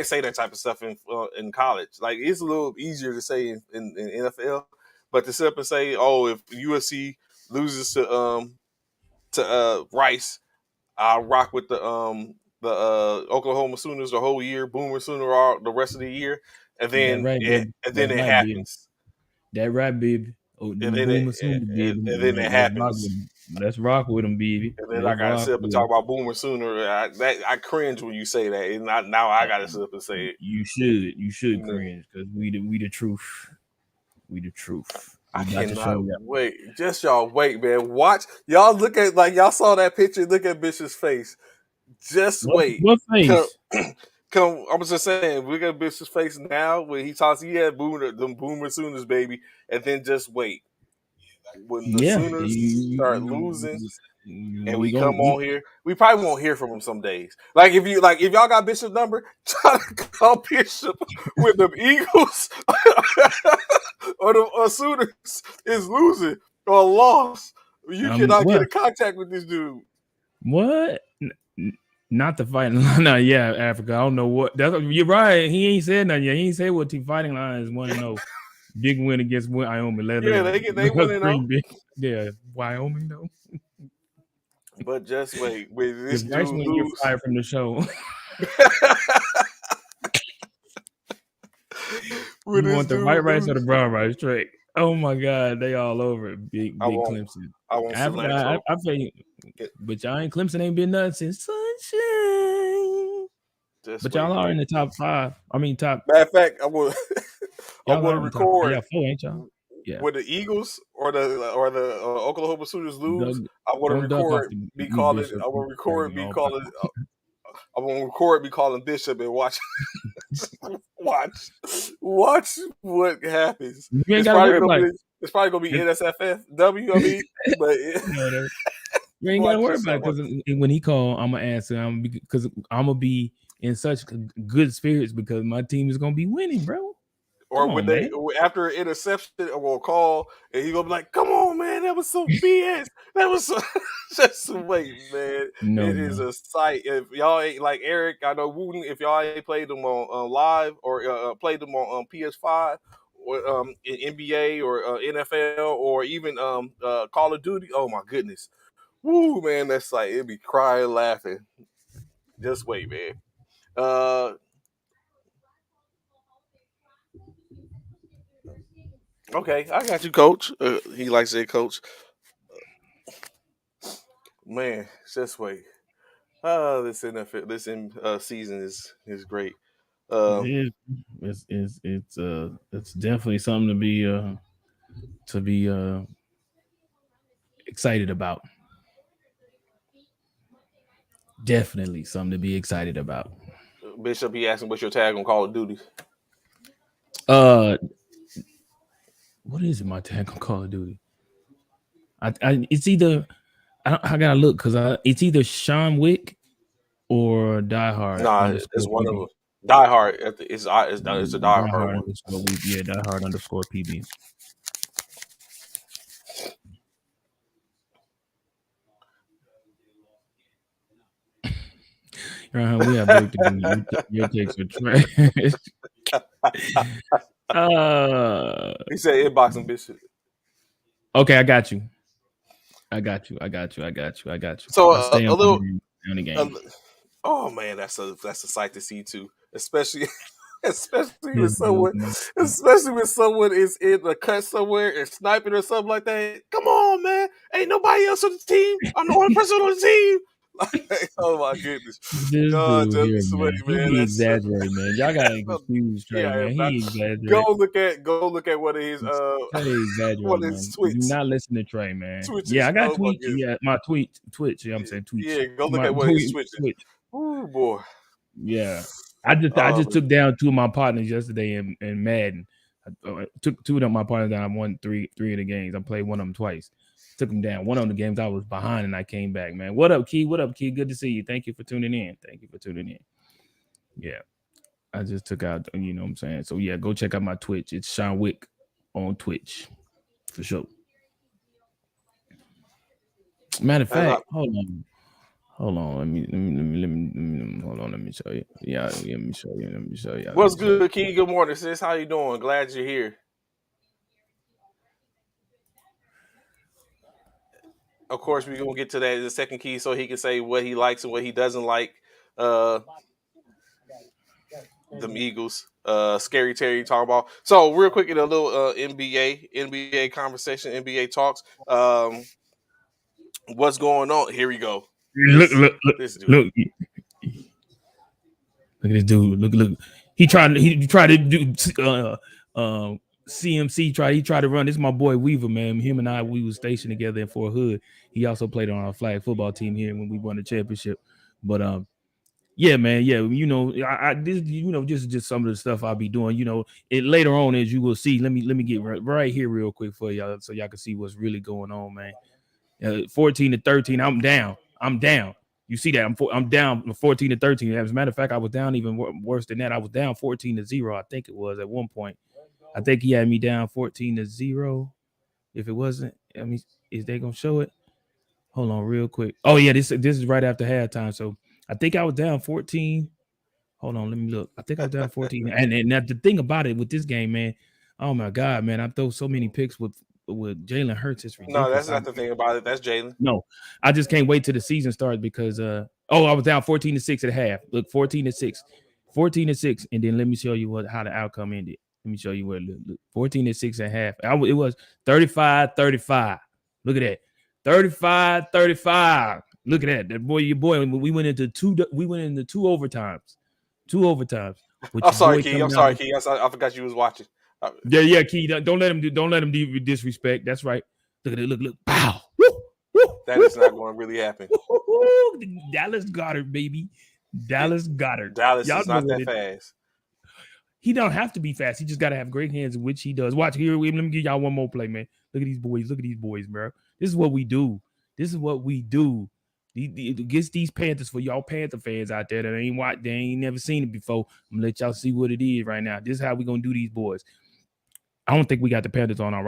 say that type of stuff in college. Like it's a little easier to say in NFL, but to sit up and say, oh, if USC loses to Rice, I'll rock with the Oklahoma Sooners the whole year, Boomer Sooner all the rest of the year, and That then right, it baby. and then That's it right, baby. happens. That right, baby. Oh, and them then it boomer sooner, baby. and then it Let's rock with happens, them. Let's rock with them, baby. and then I Let's gotta rock sit up and with talk them. about Boomer Sooner. I cringe when you say that, and now I gotta sit up and say it. You should You know, cringe because we the truth. We the truth. I We about to show cannot you. wait. Just y'all wait, man. Watch y'all look at like y'all saw that picture. Look at Bishop's face. Just wait. What Come, face? come. I was just saying, look at Bishop's face now when he talks. He had them Boomer Sooners, baby, and then just wait when the Yeah, Sooners start losing and we we going come on here, we probably won't hear from him some days. If y'all got Bishop's number, try to call Bishop with the Eagles or the Sooners is losing or lost. You cannot get well in contact with this dude. what? Not the fighting line. No, yeah, Africa. I don't know what. You're right. He ain't said nothing yet. He ain't said what the fighting line is. Want to know? Big win against Wyoming. Yeah, they Let us winning though. bring big. Yeah, Wyoming though. But just wait, when this If Rice dude win, you're lose, fired from the show. when You this want the white dude rice or the lose, brown rice? Straight. Oh my God, they all over it. I Big won't, Clemson. I won't Africa, cilantro. I feel you. But y'all ain't Clemson ain't been nothing since sunshine. Just But y'all wait, are in man. the top five. I mean, top. Matter of fact, I will. I'm Y'all going are to in the top. record Y'all four, ain't y'all? Yeah. when the Eagles or the Oklahoma Sooners lose. Doug, I want to don't duck off record the me you calling. Bishop. I You want to record crazy me all calling. I want to record me calling Bishop and watch, watch, watch what happens. You ain't got to worry about It's probably gonna be it. NSFW. I mean, but No, you ain't got to watch worry about it yourself. because when he called, I'm gonna answer. Because I'm gonna be in such good spirits because my team is gonna be winning, bro. Or Come when on, they man. after an interception, I will call and he gonna be like, "Come on, man, that was so BS. That was so." Just wait, man. No, It is no, a sight. If y'all ain't like Eric, I know Wooten. If y'all ain't played them on live or played them on PS5 or in NBA or NFL or even Call of Duty, oh my goodness, woo, man, that's like it'd be crying laughing. Just wait, man. Uh, okay, I got you, Coach. He likes to say, Coach. Man, just wait. This NFL, season is great. it Um, is. It's definitely something to be excited about. Definitely something to be excited about. Bishop, he asking what's your tag on Call of Duty. Uh, what is my tag on Call of Duty? It's either I gotta look because it's either Sean Wick or Die Hard Nah, underscore it's one of PB. them. Die Hard. It's a Die Die Hard Hard one. underscore we yeah Die Hard underscore PB. We have work to do. Your takes are trash. uh, He said inboxing bitch. okay, I got you. I got you. I got you. I got you. I got you. So I'll stay a on little. the A, game. oh man, that's a sight to see too, especially especially when This dude, someone especially when someone is in a cut somewhere and sniping or something like that. Come on, man, ain't nobody else on the team. I'm the only person on the team. Like, oh my goodness, this God, dude just be here, sweaty, man, he man. be That's exaggerating, man. Y'all gotta excuse yeah, Trey, I man. am not. He exaggerate. Go look at one of his Trey one exaggerate, of his man. Do not listen to Trey, man. Yeah, twitches. I got Oh my tweets. goodness, Yeah, my Twitch. Yeah, I'm saying tweets. yeah, go look My at one of his tweet, twitches. Twitch. Oh boy, Yeah, I oh just man. took down two of my partners yesterday in Madden. I took two of my partners down. I won three of the games. I played one of them twice. Took them down. One of the games I was behind and I came back, man. What up, Key? What up, Key? Good to see you. Thank you for tuning in. Thank you for tuning in. Yeah, I just took out. You know what I'm saying. So yeah, go check out my Twitch. It's Sean Wick on Twitch for sure. Matter of As I, fact, hold on. Hold on. Let me show you. Yeah, let me show you. Let me show you. Let what's me show you. good, Key? Good morning, sis. How you doing? Glad you're here. Of course, we're gonna get to that in the second key, so he can say what he likes and what he doesn't like. Uh, them Eagles. Scary Terry talking about. So real quick in a little NBA conversation, NBA talks. What's going on? Here we go. Look, This look, look, this dude. look. Look at this dude. Look. He tried to do CMC. He tried to run. This is my boy Weaver, man. Him and I, we was stationed together in Fort Hood. He also played on our flag football team here when we won the championship. But yeah, man, yeah, this, just some of the stuff I'll be doing. It later on, as you will see. Let me get right here real quick for y'all, so y'all can see what's really going on, man. 14-13. I'm down. You see that? I'm down 14-13. As a matter of fact, I was down even worse than that. I was down 14-0. I think it was at one point. I think he had me down 14-0. If it wasn't, I mean, is they gonna show it? Hold on, real quick. Oh yeah, this is right after halftime. So I think I was down 14. Hold on, let me look. I think I was down 14. And now the thing about it with this game, man. Oh my God, man! I throw so many picks with Jalen Hurts. It's No, ridiculous. that's not the thing about it. That's Jalen. No, I just can't wait till the season starts because I was down 14-6 at half. Look, 14-6. 14-6. And then let me show you how the outcome ended. Let me show you what look 14-6 at half. It was 35-35. Look at that. 35-35. Look at that. That boy, your boy. We went into two overtimes. Two overtimes. With I'm your sorry, boy Key. coming I'm out. sorry, Key. I forgot you was watching. Yeah, Key. Don't let him disrespect. That's right. Look at it. Look. Pow. Woo, woo, That woo, is woo. not going to really happen. Dallas Goddard, baby. It, Dallas Goddard. Dallas Y'all is know not what that it is. fast. He don't have to be fast. He just got to have great hands, which he does. Watch here. Let me give y'all one more play, man. Look at these boys. Look at these boys, bro. This is what we do. Against these Panthers, for y'all Panther fans out there that they ain't never seen it before. I'm gonna let y'all see what it is right now. This is how we gonna do these boys. I don't think we got the Panthers on our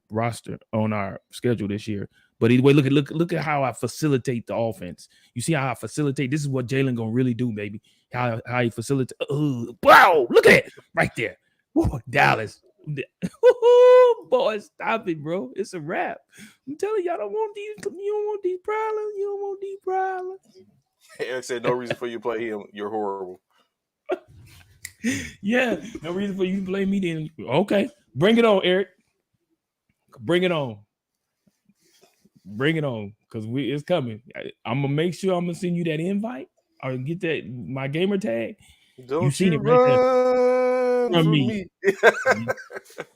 roster on our schedule this year. But either way, look at how I facilitate the offense. You see how I facilitate? This is what Jalen gonna really do, baby. How he facilitate? Wow! Look at it right there. Woo, Dallas. Boy, stop it, bro. It's a wrap. I'm telling y'all, you don't want these problems. You don't want these problems. Eric said no reason for you to play him. You're horrible. Yeah, no reason for you to blame me then. Okay, bring it on, Eric. Bring it on. Bring it on, because it's coming. I'm gonna make sure I'm gonna send you that invite or get that my gamer tag. You Don't seen you it right there run from from me. me.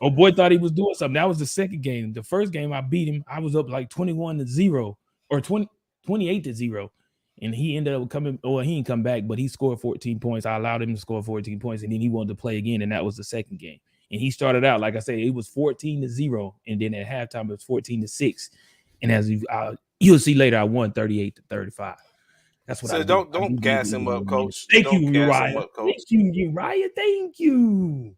Oh boy, thought he was doing something. That was the second game. The first game I beat him. I was up like 21-0 or 28-0. And he ended up coming, or he didn't come back, but he scored 14 points. I allowed him to score 14 points, and then he wanted to play again, and that was the second game. And he started out, like I said, it was 14-0, and then at halftime it was 14-6. And as you'll see later, I won 38-35. That's what I So do. don't gas him up, coach. Thank you, Don't gas him Uriah. up, coach. Thank you, Uriah. Thank you.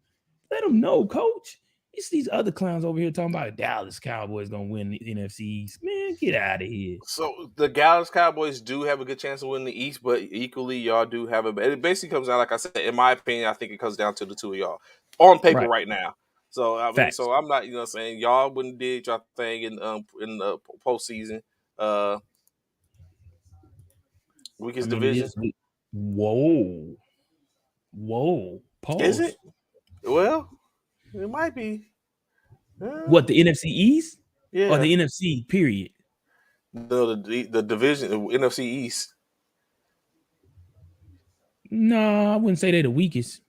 Let him know, coach. It's these other clowns over here talking about Dallas Cowboys gonna win the NFC East. Man, get out of here. So the Dallas Cowboys do have a good chance of winning the East, but equally y'all do have a. It basically comes down, like I said, in my opinion, I think it comes down to the two of y'all on paper Right. right now. So I mean, Facts. so I'm not, what I'm saying, y'all wouldn't did y'all thing in the postseason. I Weakest mean, it division, is. Whoa. Whoa. is it? Pause. Well, it might be. What, the NFC East or Yeah. the NFC period? The division, the NFC East. No, I wouldn't say they're the weakest.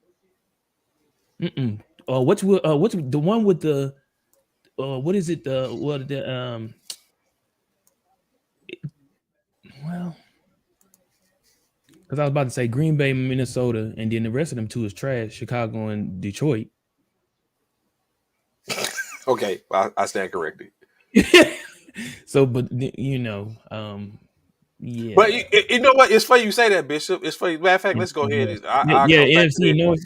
Mm-mm. What's the one with the what is it? The what the well, because I was about to say Green Bay, Minnesota, and then the rest of them two is trash. Chicago and Detroit. Okay, I stand corrected. So, but But yeah, you know what? It's funny you say that, Bishop. It's funny. Matter of fact, let's go NFC ahead. North. I'll Yeah, come back to NFC that. North.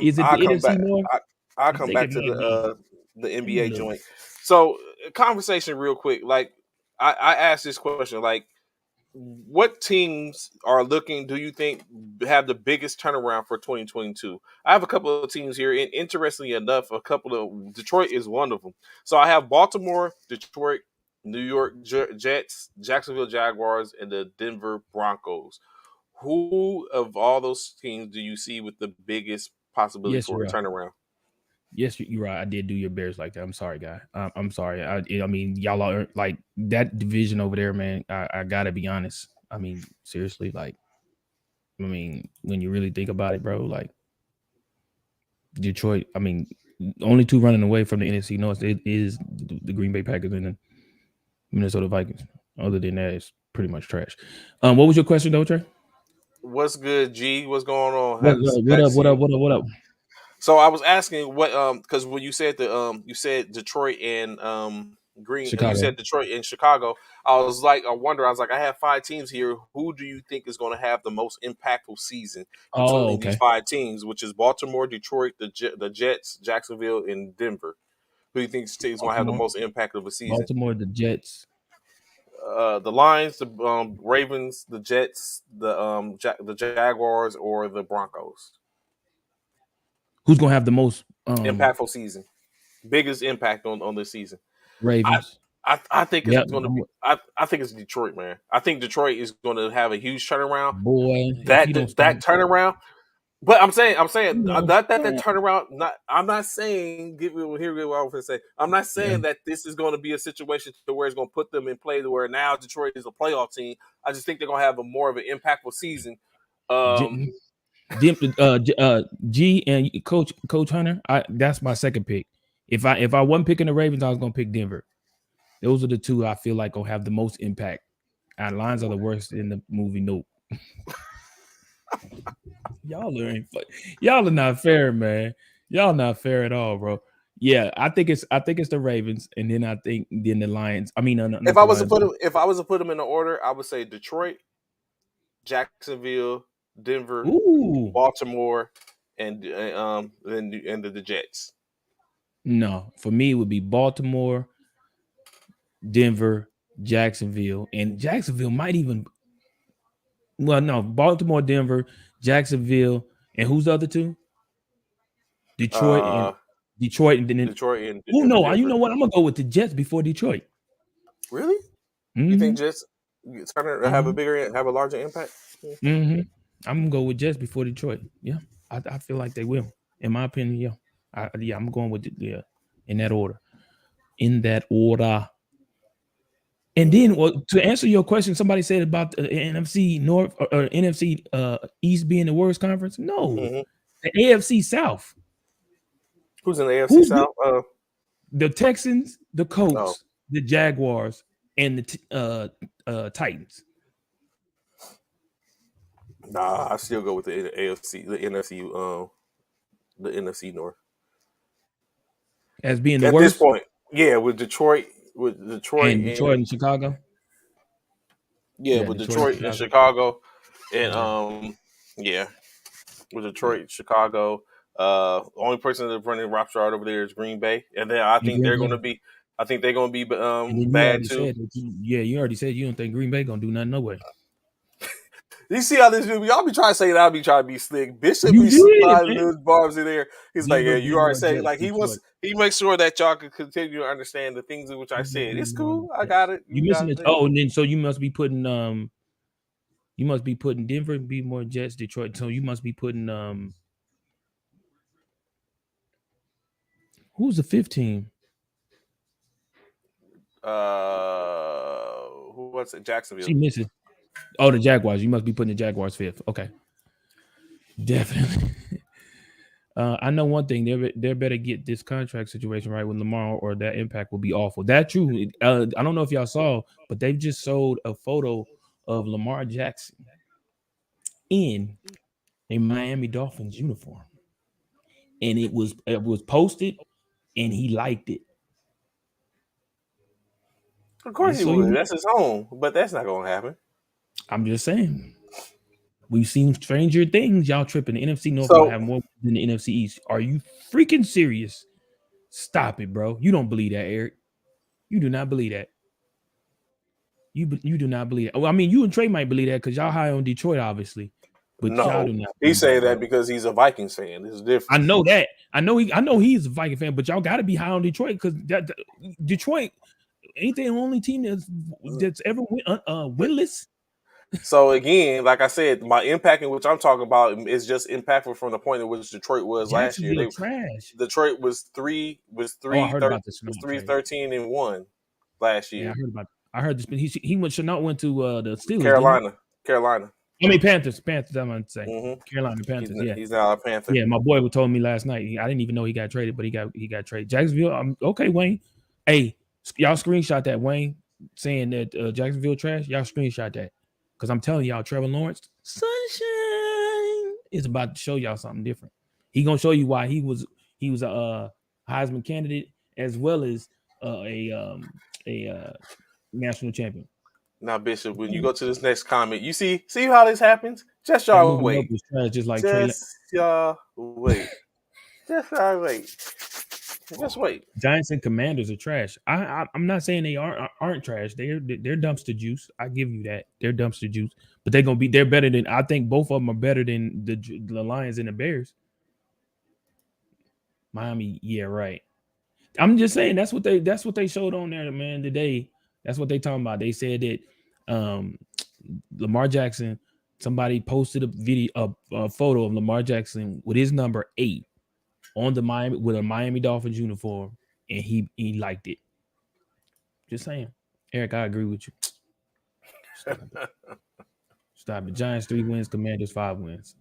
Is it I'll the come NFC back. North? I, I'll I come think back it to might be. the Let me NBA look. joint. So, conversation real quick. Like I asked this question. Like, what teams are looking? Do you think have the biggest turnaround for 2022? I have a couple of teams here, and interestingly enough, a couple of Detroit is one of them. So I have Baltimore, Detroit, New York Jets, Jacksonville Jaguars, and the Denver Broncos. Who of all those teams do you see with the biggest possibility Yes, for you're a right. turnaround? Yes, you're right. I did do your Bears like that. I'm sorry, guy. I'm sorry. I mean, y'all are like that division over there, man. I gotta be honest. I mean, seriously, like, I mean, when you really think about it, bro, like Detroit. I mean, only two running away from the NFC North it is the Green Bay Packers and the Minnesota Vikings. Other than that, it's pretty much trash. What was your question, though, Trey? What's good, G? What's going on? What Had to up? see What up? you. What up? What up? So I was asking what because when you said you said Detroit and Green you Chicago. said Detroit and Chicago. I wonder, I was like, I have five teams here. Who do you think is going to have the most impactful season Oh, between these okay. five teams, which is Baltimore, Detroit, the Jets, Jacksonville, and Denver? Who do you think is going to have the Baltimore. most impact of the season? Baltimore. The Jets. The Lions, the Ravens, the Jets, the Jaguars, or the Broncos. Who's gonna have the most? Impactful season, biggest impact on this season. I, Ravens. I think it's Yep. going to be. I think it's Detroit, man. I think Detroit is going to have a huge turnaround. Boy, if That he don't start, that turnaround. But I'm saying he don't not that start. turnaround. I'm not saying get me here. What I was going to say. I'm not Yeah. saying that this is going to be a situation to where it's going to put them in play to where now Detroit is a playoff team. I just think they're going to have a more of an impactful season. Um, Jim, G and Coach Hunter. That's my second pick. If I wasn't picking the Ravens, I was gonna pick Denver. Those are the two I feel like gonna have the most impact. Our lines are the worst in the movie. Nope. Y'all are not fair, man. Y'all not fair at all, bro. Yeah, I think it's the Ravens, and then I think then the Lions. I mean, if not I the was to Lions. put them, if I was to put them in the order, I would say Detroit, Jacksonville, Denver, Ooh, Baltimore, and the Jets. no. For me, it would be Baltimore, Denver, Jacksonville, and Jacksonville might even. Well, no, Baltimore, Denver, Jacksonville, and who's the other two? Detroit and Uh, Detroit, and then Detroit who and no? You know Denver. what? I'm gonna go with the Jets before Detroit. Really? You think Mm-hmm. Jets Turner Uh-huh. have a larger impact? Mm-hmm. I'm gonna go with Jets before Detroit. Yeah, I feel like they will. In my opinion, yeah. I'm going with yeah, in that order. In that order. And then, Mm. well, to answer your question, somebody said about the NFC North or NFC East being the worst conference. No, Hmm. the AFC South. Who's in the AFC Who's the, South? the Texans, the Oh, Colts, the Jaguars, and the Titans. nah. I still go with the AFC, the NFC North. As being the At this worst, point, yeah, with Detroit and Detroit and and Chicago. yeah, Yeah, with Detroit and Detroit and Chicago. Chicago, and Yeah. yeah, with Yeah. Detroit, Chicago. Only person that's running rough yard over there is Green Bay, and then I And think Green they're going Bay. to be. I think they're going to be And then you bad already too. said that you already said you don't think Green Bay gonna do nothing no way. You see how this dude? Y'all be trying to say that I be trying to be slick. Bishop You be did, sliding man. his barbs in there. He's like, Denver yeah, you be already more say Jets, like he wants. Detroit. He makes sure that y'all can continue to understand the things in which I Denver said. be It's more cool. I got Jets. it. You You missing got it. it. Oh, and then so you must be putting Denver be more Jets, Detroit. So you must be putting who's the fifth team? Who was it? Jacksonville. She missing. Oh, the Jaguars. You must be putting the Jaguars fifth. Okay. Definitely. I know one thing. They better get this contract situation right with Lamar, or that impact will be awful. That true. I don't know if y'all saw, but they've just sold a photo of Lamar Jackson in a Miami Dolphins uniform, and it was posted, and he liked it. Of course Just he so you would. know, That's his home, but that's not gonna happen. I'm just saying. We've seen stranger things. Y'all tripping. The NFC North gonna So have more than the NFC East. Are you freaking serious? Stop it, bro. You don't believe that, Eric. You do not believe that. You do not believe that. Well, I mean, you and Trey might believe that because y'all high on Detroit, obviously, but y'all no, do not he's believe that, saying bro. that because he's a Vikings fan. There's a I difference. know that. I know he's a Viking fan, but y'all got to be high on Detroit because Detroit ain't the only team that's ever winless. So again, like I said, my impact in which I'm talking about is just impactful from the point in which Detroit was last year. Jacksonville They trash. Detroit was Oh, I heard about the was Chenault three trade. 13-1 last Yeah, I year. heard about. I heard this. He went. Chenault went to the Steelers, didn't he? Carolina. I mean Panthers. Panthers. I'm going to say hmm Carolina Panthers. Yeah. He's now a Panther. Yeah, my boy told me last night. I didn't even know he got traded, but he got traded. Jacksonville. Okay, Wayne. Hey, y'all screenshot that, Wayne, saying that Jacksonville trash. Y'all screenshot that because I'm telling y'all, Trevor Lawrence, sunshine is about to show y'all something different. He gonna show you why he was a Heisman candidate as well as a national champion. Now, Bishop, when you go to this next comment, you see how this happens? Just That y'all movie wait. Nope was trash, just like Trey. Just y'all wait. Just y'all wait. Just wait. Giants and Commanders are trash. I'm not saying they aren't trash. They're dumpster juice. I give you that. They're dumpster juice. But they're better than, I think both of them are better than the Lions and the Bears. Miami, yeah, right. I'm just saying that's what they showed on there, man, today. That's what they talking about. They said that um Lamar Jackson, somebody posted a video, a photo of Lamar Jackson with his number 8 on the Miami with a Miami Dolphins uniform, and he liked it. Just saying. Eric, I agree with you. Stop it. Stop it. Giants 3 wins, Commanders 5 wins.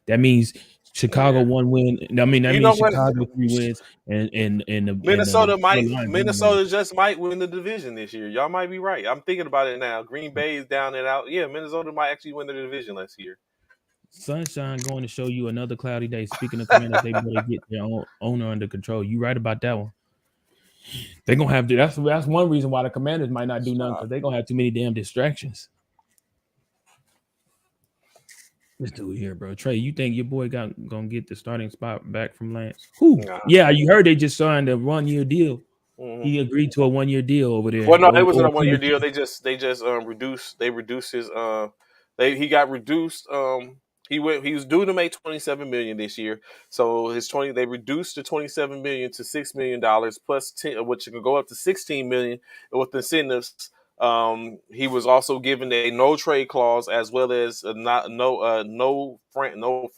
That means Chicago Yeah. 1 win. I mean, that You know means what? Chicago 3 wins, and the Detroit Lions 1 win. Minnesota just might win the division this year. Y'all might be right. I'm thinking about it now. Green Bay is down and out. Yeah, Minnesota might actually win the division this year. Sunshine going to show you another cloudy day. Speaking of Commanders, they better get their owner under control. You right about that one. They're gonna have to. That's one reason why the Commanders might not do nothing, because they're gonna have too many damn distractions. Let's do it here, bro. Trey, you think your boy gonna get the starting spot back from Lance? Who? Nah. Yeah, you heard they just signed a 1-year deal. Mm-hmm. He agreed to a 1-year deal over there. Well, no, it wasn't Or a 1 year deal. They just reduced his he got reduced he was due to make 27 million this year. So his 20 they reduced the 27 million to $6 million plus 10, which could go up to 16 million with incentives. He was also given a no trade clause as well as no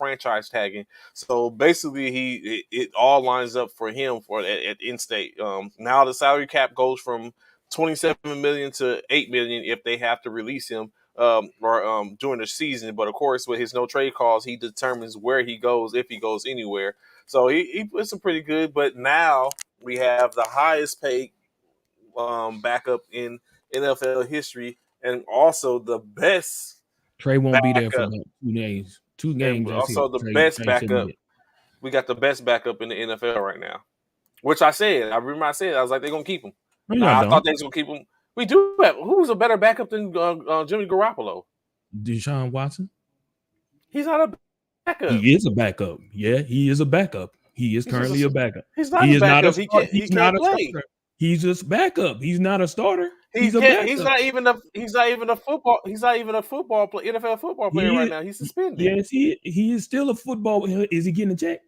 franchise tagging. So basically, it all lines up for him for at in-state. Now the salary cap goes from 27 million to 8 million if they have to release him or during the season. But of course, with his no trade clause, he determines where he goes if he goes anywhere. So he puts him pretty good. But now we have the highest paid backup in NFL history, and also the best Trey won't be there for backup, about 2 days. 2 games. and That's it. also the best Trey shouldn't backup. be it. We got the best backup in the NFL right now. Which I said, I remember I said, I was like, they're gonna keep him. No, y'all I thought don't. they was gonna keep him. We do have who's a better backup than Jimmy Garoppolo? Deshaun Watson. He's not a He is a backup. Yeah, he is a backup. He is He's just currently a backup. he's not He a is not a backup. He start. can't he He's can't not a play. starter. He's just backup. He's not a starter. He He's a can't. He's backup. not even a. He's not even a football. He's not even a football play, NFL football player He right is. now. He's suspended. Yes, he is still a football. Is he getting a check?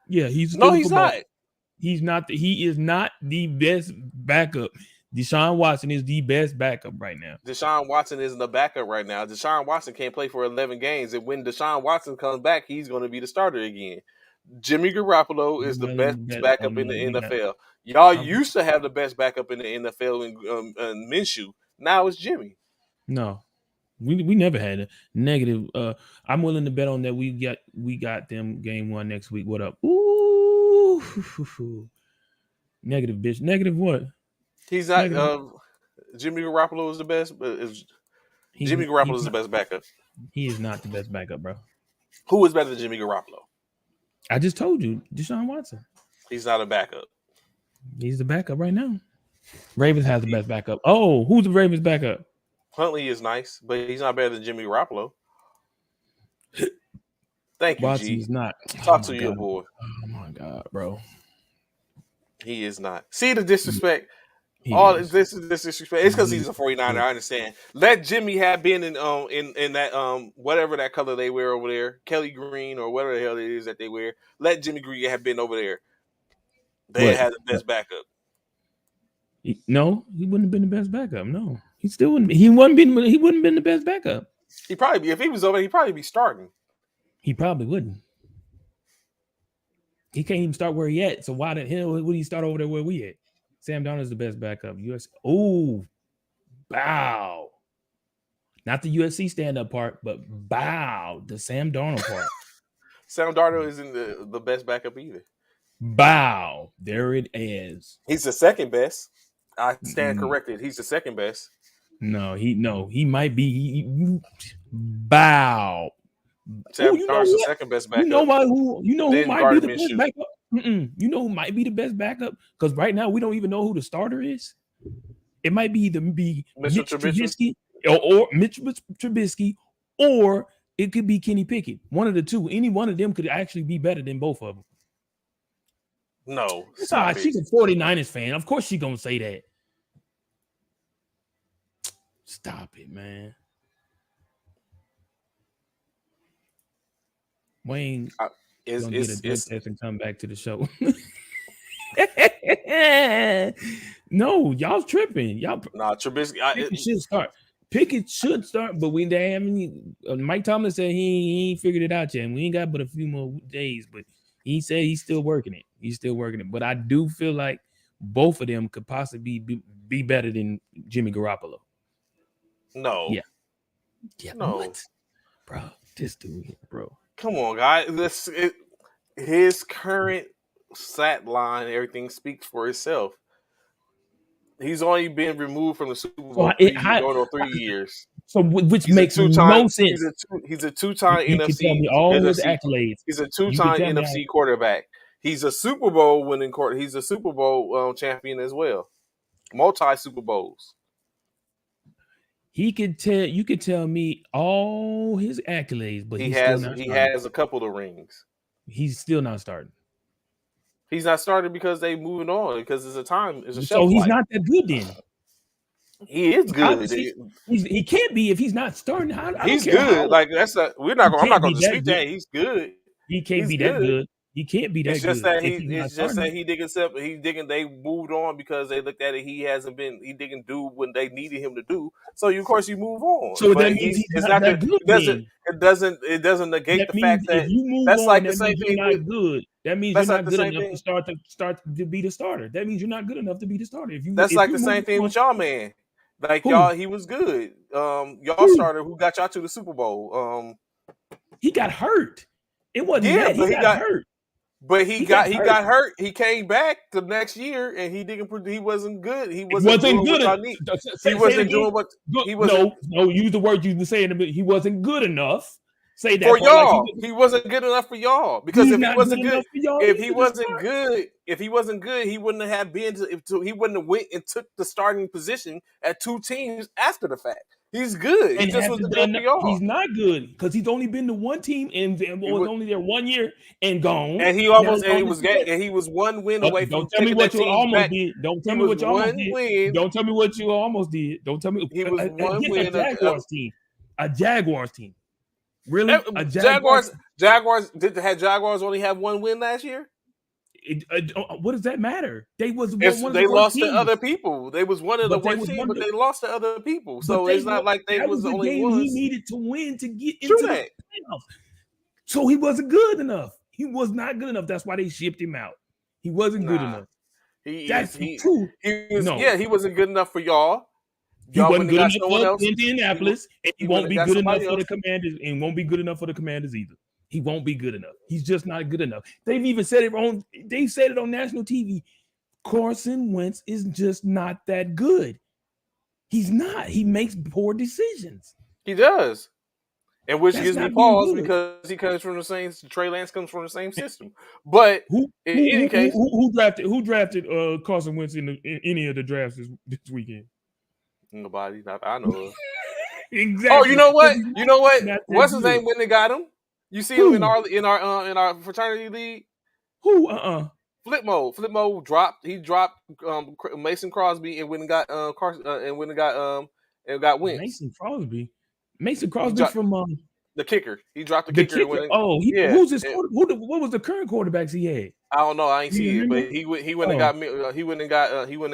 Yeah, he's No, still a he's not. football. He's not. He is not the best backup. Deshaun Watson is the best backup right now. Deshaun Watson isn't a backup right now. Deshaun Watson can't play for 11 games, and when Deshaun Watson comes back, he's going to be the starter again. Jimmy Garoppolo is the Well, best oh backup in the no, we not. NFL. Y'all I'm, used to have the best backup in the NFL in Minshew. Now it's Jimmy. no, we never had a negative. I'm willing to bet on that. We got them game 1 next week. What up? Ooh, negative bitch. Negative what? He's not. Negative. Jimmy Garoppolo is the best, but Jimmy He's Garoppolo is the best backup. he is not the best backup, bro. Who is better than Jimmy Garoppolo? I just told you, Deshaun Watson. He's not a backup. He's the backup right now. Ravens has the best backup. Oh, who's the Ravens backup? Huntley is nice, but he's not better than Jimmy Garoppolo. Thank you, Watson G. is not. Talk to your boy. Oh my god, bro. He is not. See the disrespect. He All is. this is disrespect. It's because he's a 49er. I understand. Let Jimmy have been in that whatever that color they wear over there, Kelly green or whatever the hell it is that they wear. Let Jimmy Green have been over there. They had the best backup. No, he wouldn't have been the best backup. No, he still wouldn't. He wouldn't been the best backup. He probably be if he was over there. He'd probably be starting. He probably wouldn't. He can't even start where he at. So why the hell would he start over there where we at? Sam Darnold is the best backup. US. Oh, bow. Not the USC stand-up part, but bow. The Sam Darnold part. Sam Darnold isn't the best backup either. Bow. There it is. He's the second best. I stand corrected. He's the second best. No, he might be. Bow. Sam Darnold's the second best backup. You know who might be the best Minshew. backup? You know who might be the best backup? Because right now we don't even know who the starter is. It might be either Mitch Trubisky or Mitch Trubisky, or it could be Kenny Pickett. One of the two. Any one of them could actually be better than both of them. No. She's a 49ers fan. Of course she's gonna say that. Stop it, man. Wayne is gonna get a drug test and come back to the show. No, y'all tripping. Y'all Trubisky. Pickett should start. Pickett should start, but we they haven't. Mike Tomlin said he ain't figured it out yet. And we ain't got but a few more days, but he said he's still working it. He's still working it. But I do feel like both of them could possibly be better than Jimmy Garoppolo. No. Yeah. No. What? Bro, this dude, bro. Come on, guys. His current stat line, everything speaks for itself. He's only been removed from the Super Bowl going 3 years. So, which makes no sense. He's a two-time NFC. Tell me all his accolades. He's a two-time NFC quarterback. He's a Super Bowl winning quarterback. He's a Super Bowl champion as well. Multi Super Bowls. You could tell me all his accolades, but he has a couple of rings. He's still not starting. He's not starting because they moving on because it's a shelf so he's life. not that good then. He is good. He can't be if he's not starting. He's good. Like I'm not going to dispute that. He's good. He can't be that good. He can't be that good. It's just that he didn't accept. They moved on because they looked at it. He didn't do what they needed him to do. So of course you move on. So that means he's not that good. It doesn't negate the fact that you move that's on, like the same thing. Not good. That means you're not good enough to start to be the starter. That means you're not good enough to be the starter. That's like the same thing with y'all, man. Like y'all, he was good. Y'all starter who got y'all to the Super Bowl. He got hurt. It wasn't that he got hurt. But he got hurt. He came back the next year, and he wasn't good. He wasn't doing what y'all need. He wasn't doing what he was. No, use the word you were saying. He wasn't good enough. Say that for y'all. He wasn't good enough for y'all because if he wasn't good, if he wasn't good, he wouldn't have been. He wouldn't have went and took the starting position at two teams after the fact. He's good. He and just hasn't wasn't good done. for y'all. He's not good because he's only been to one team and He was was, only there 1 year and gone. and he Now almost he's on and he was one win But away don't from tell me taking what that you team almost back. did. Don't tell He me was what you almost one did. win. Don't tell me what you almost did. Don't tell me He was one against a win. Jaguars team. A Jaguars team. Really? A Jaguars? Had Jaguars only have one win last year? What does that matter? They was one of the They worst lost to teams, other people. They was one of the but they worst was teams, one. but they lost to other people. But So it's not like they that was was the the only game he ones. needed to win to get True into the that. playoffs. So he wasn't good enough. He was not good enough. That's why they shipped him out. He wasn't good Nah. enough. He is That's true. No, he wasn't good enough for y'all. he Y'all went wasn't and good got enough someone for else. Indianapolis, and he He went won't and be got good enough somebody for the else. Commanders, and won't be good enough for the Commanders either. He won't be good enough. He's just not good enough. They've even said it on. They said it on national TV. Carson Wentz is just not that good. He's not. He makes poor decisions. He does. And which That's gives me not being pause good. because he comes from the same Trey Lance comes from the same system. But Who in who any who case, who, who drafted Carson Wentz in any of the drafts this weekend? nobody, not I know of. Oh, you Exactly. know what? He's You know what? not that What's his good. name when they got him? You see him Who? in our fraternity league. Who? Flipmo dropped. He dropped Mason Crosby and went and got and got Wentz. Mason Crosby. Mason He Crosby dropped from the kicker. He dropped the the kicker and kicker. went. Oh, Yeah, who's his quarter? What was the current quarterbacks he had? I don't know. I ain't Do you see it, remember? but he went and Oh, got me. He went and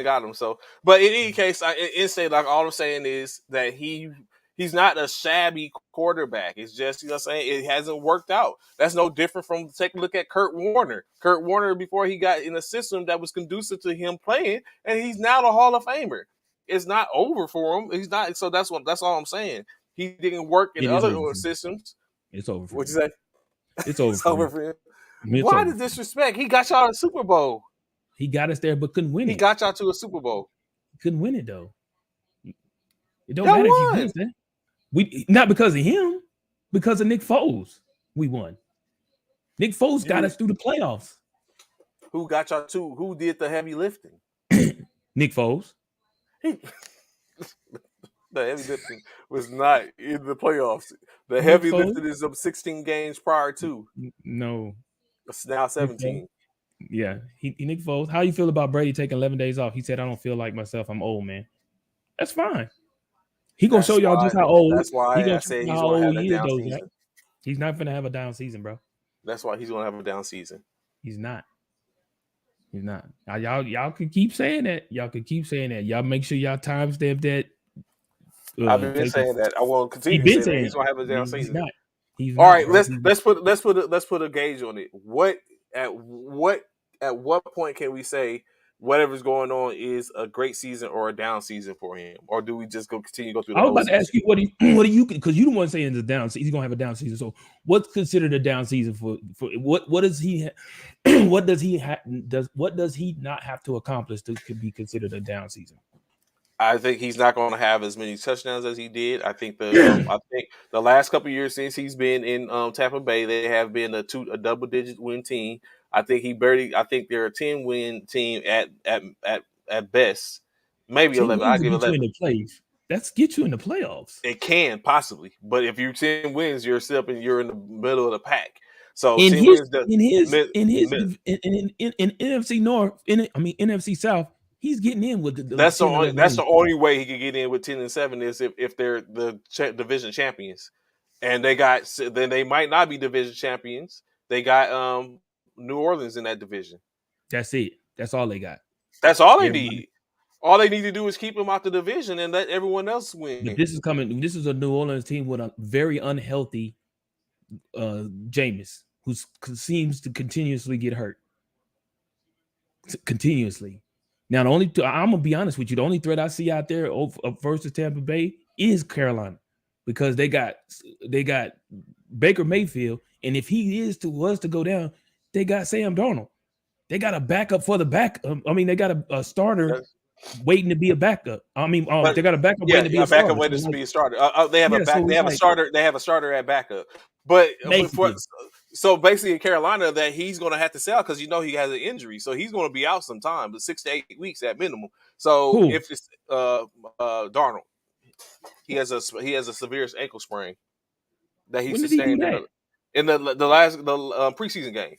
got him. So, but in any case, in say like all I'm saying is that he's not a shabby quarterback. It's just what I'm saying, it hasn't worked out. That's no different from take a look at Kurt Warner. Kurt Warner before he got in a system that was conducive to him playing, and he's now the Hall of Famer. It's not over for him. He's not. So that's all I'm saying. He didn't work in it is other over for him. systems. It's over for What you him. say? It's over It's for over him. for him. It's Why over the for him. disrespect? He got y'all a Super Bowl. He got us there, but couldn't win He it. got y'all to a Super Bowl. Couldn't win it though. It don't Y'all matter if you get won. us there. We not because of him, because of Nick Foles. We won. Nick Foles got You us through the playoffs. who got y'all to? Who did the heavy lifting? Nick Foles. He, the heavy lifting was not in the playoffs. The Nick heavy Foles. lifting is up 16 games prior to. No. It's now Nick Foles. 17. Yeah. Nick Foles. How you feel about Brady taking 11 days off? He said, I don't feel like myself. I'm old, man. That's fine. He gonna show That's y'all why. just how old. That's He why I gonna show said you he's how going to have old that he is, down though, Zach. season. He's not gonna have a down season, bro. That's why he's going to have a down season. He's not. He's not. Now, y'all could keep saying that. Y'all could keep saying that. Y'all make sure y'all timestamp that. I've been Take it. saying that. I will He continue to been say that saying he's going to have a down it. He's season. not. He's All not, right, bro. let's put a gauge on it. At what point can we say whatever's going on is a great season or a down season for him, or do we just continue to go through the I was whole about to season? ask you what do you because you the one saying the down season. He's gonna have a down season. So what's considered a down season for what does he what does he not have to accomplish to be considered a down season? I think he's not going to have as many touchdowns as he did. I think the last couple of years since he's been in Tampa Bay, they have been a double digit win team. I think I think they're a 10-win team at best, maybe 10 11. I wins to give get you in 11. the playoffs. That's get you in the playoffs. It can possibly, but if you 10 wins, you're in the middle of the pack. So In 10 his wins, the in his mid, in his mid, in NFC North, NFC South, he's getting in with the that's 10, 11 the wins. only way he could get in with 10-7 is if they're the division champions, and then they might not be division champions. They got New Orleans in that division. That's it. That's all they got. That's all they Everybody. need. All they need to do is keep them out the division and let everyone else win. But this is coming. This is a New Orleans team with a very unhealthy Jameis, who seems to continuously get hurt. Continuously. Now, I'm gonna be honest with you. The only threat I see out there versus Tampa Bay is Carolina, because they got Baker Mayfield, and if he was to go down, they got Sam Darnold. They got a backup for the back. They got a starter Yes. waiting to be a backup. But They got a backup waiting to be yeah, a backup starter. way to be a starter. They have Yeah, so they it's have a like starter. They have a starter at backup. But basically, so basically in Carolina that he's going to have to sell because he has an injury, so he's going to be out some time, but 6 to 8 weeks at minimum. So who? if it's Darnold, He has a severe ankle sprain that he When did he do sustained that? in the last the preseason game.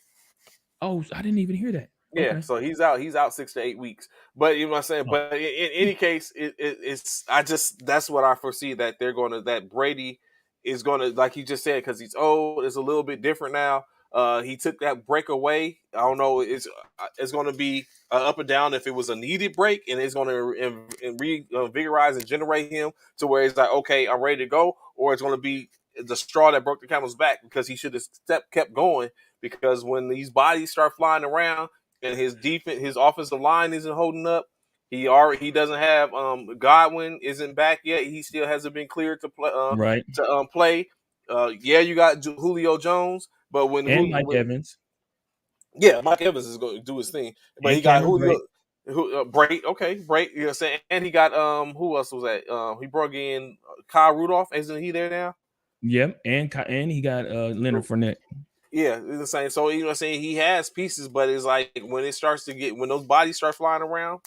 Oh, I didn't even hear that. Yeah, Okay. so he's out. He's out 6 to 8 weeks. But you know what I'm saying. Oh, But in any case, it's I just that's what I foresee that they're going to that Brady is going to like you just said because he's old. It's a little bit different now. He took that break away. I don't know. It's going to be up and down if it was a needed break, and it's going to reinvigorize and generate him to where he's like, okay, I'm ready to go, or it's going to be the straw that broke the camel's back because he should have kept going because when these bodies start flying around and his defense, his offensive line isn't holding up. He doesn't have Godwin isn't back yet. He still hasn't been cleared to play. right. Play. Yeah, you got Julio Jones, but And Mike Evans yeah, Mike Evans is going to do his thing, but he and got Cameron Julio. Brate. Brait, okay, Brait, you know what I'm saying? And he got who else was that? He brought in Kyle Rudolph, isn't he there now? Yep. And he got Leonard Fournette. Yeah, it's the same. So you know what I'm saying? He has pieces, but it's like when those bodies start flying around,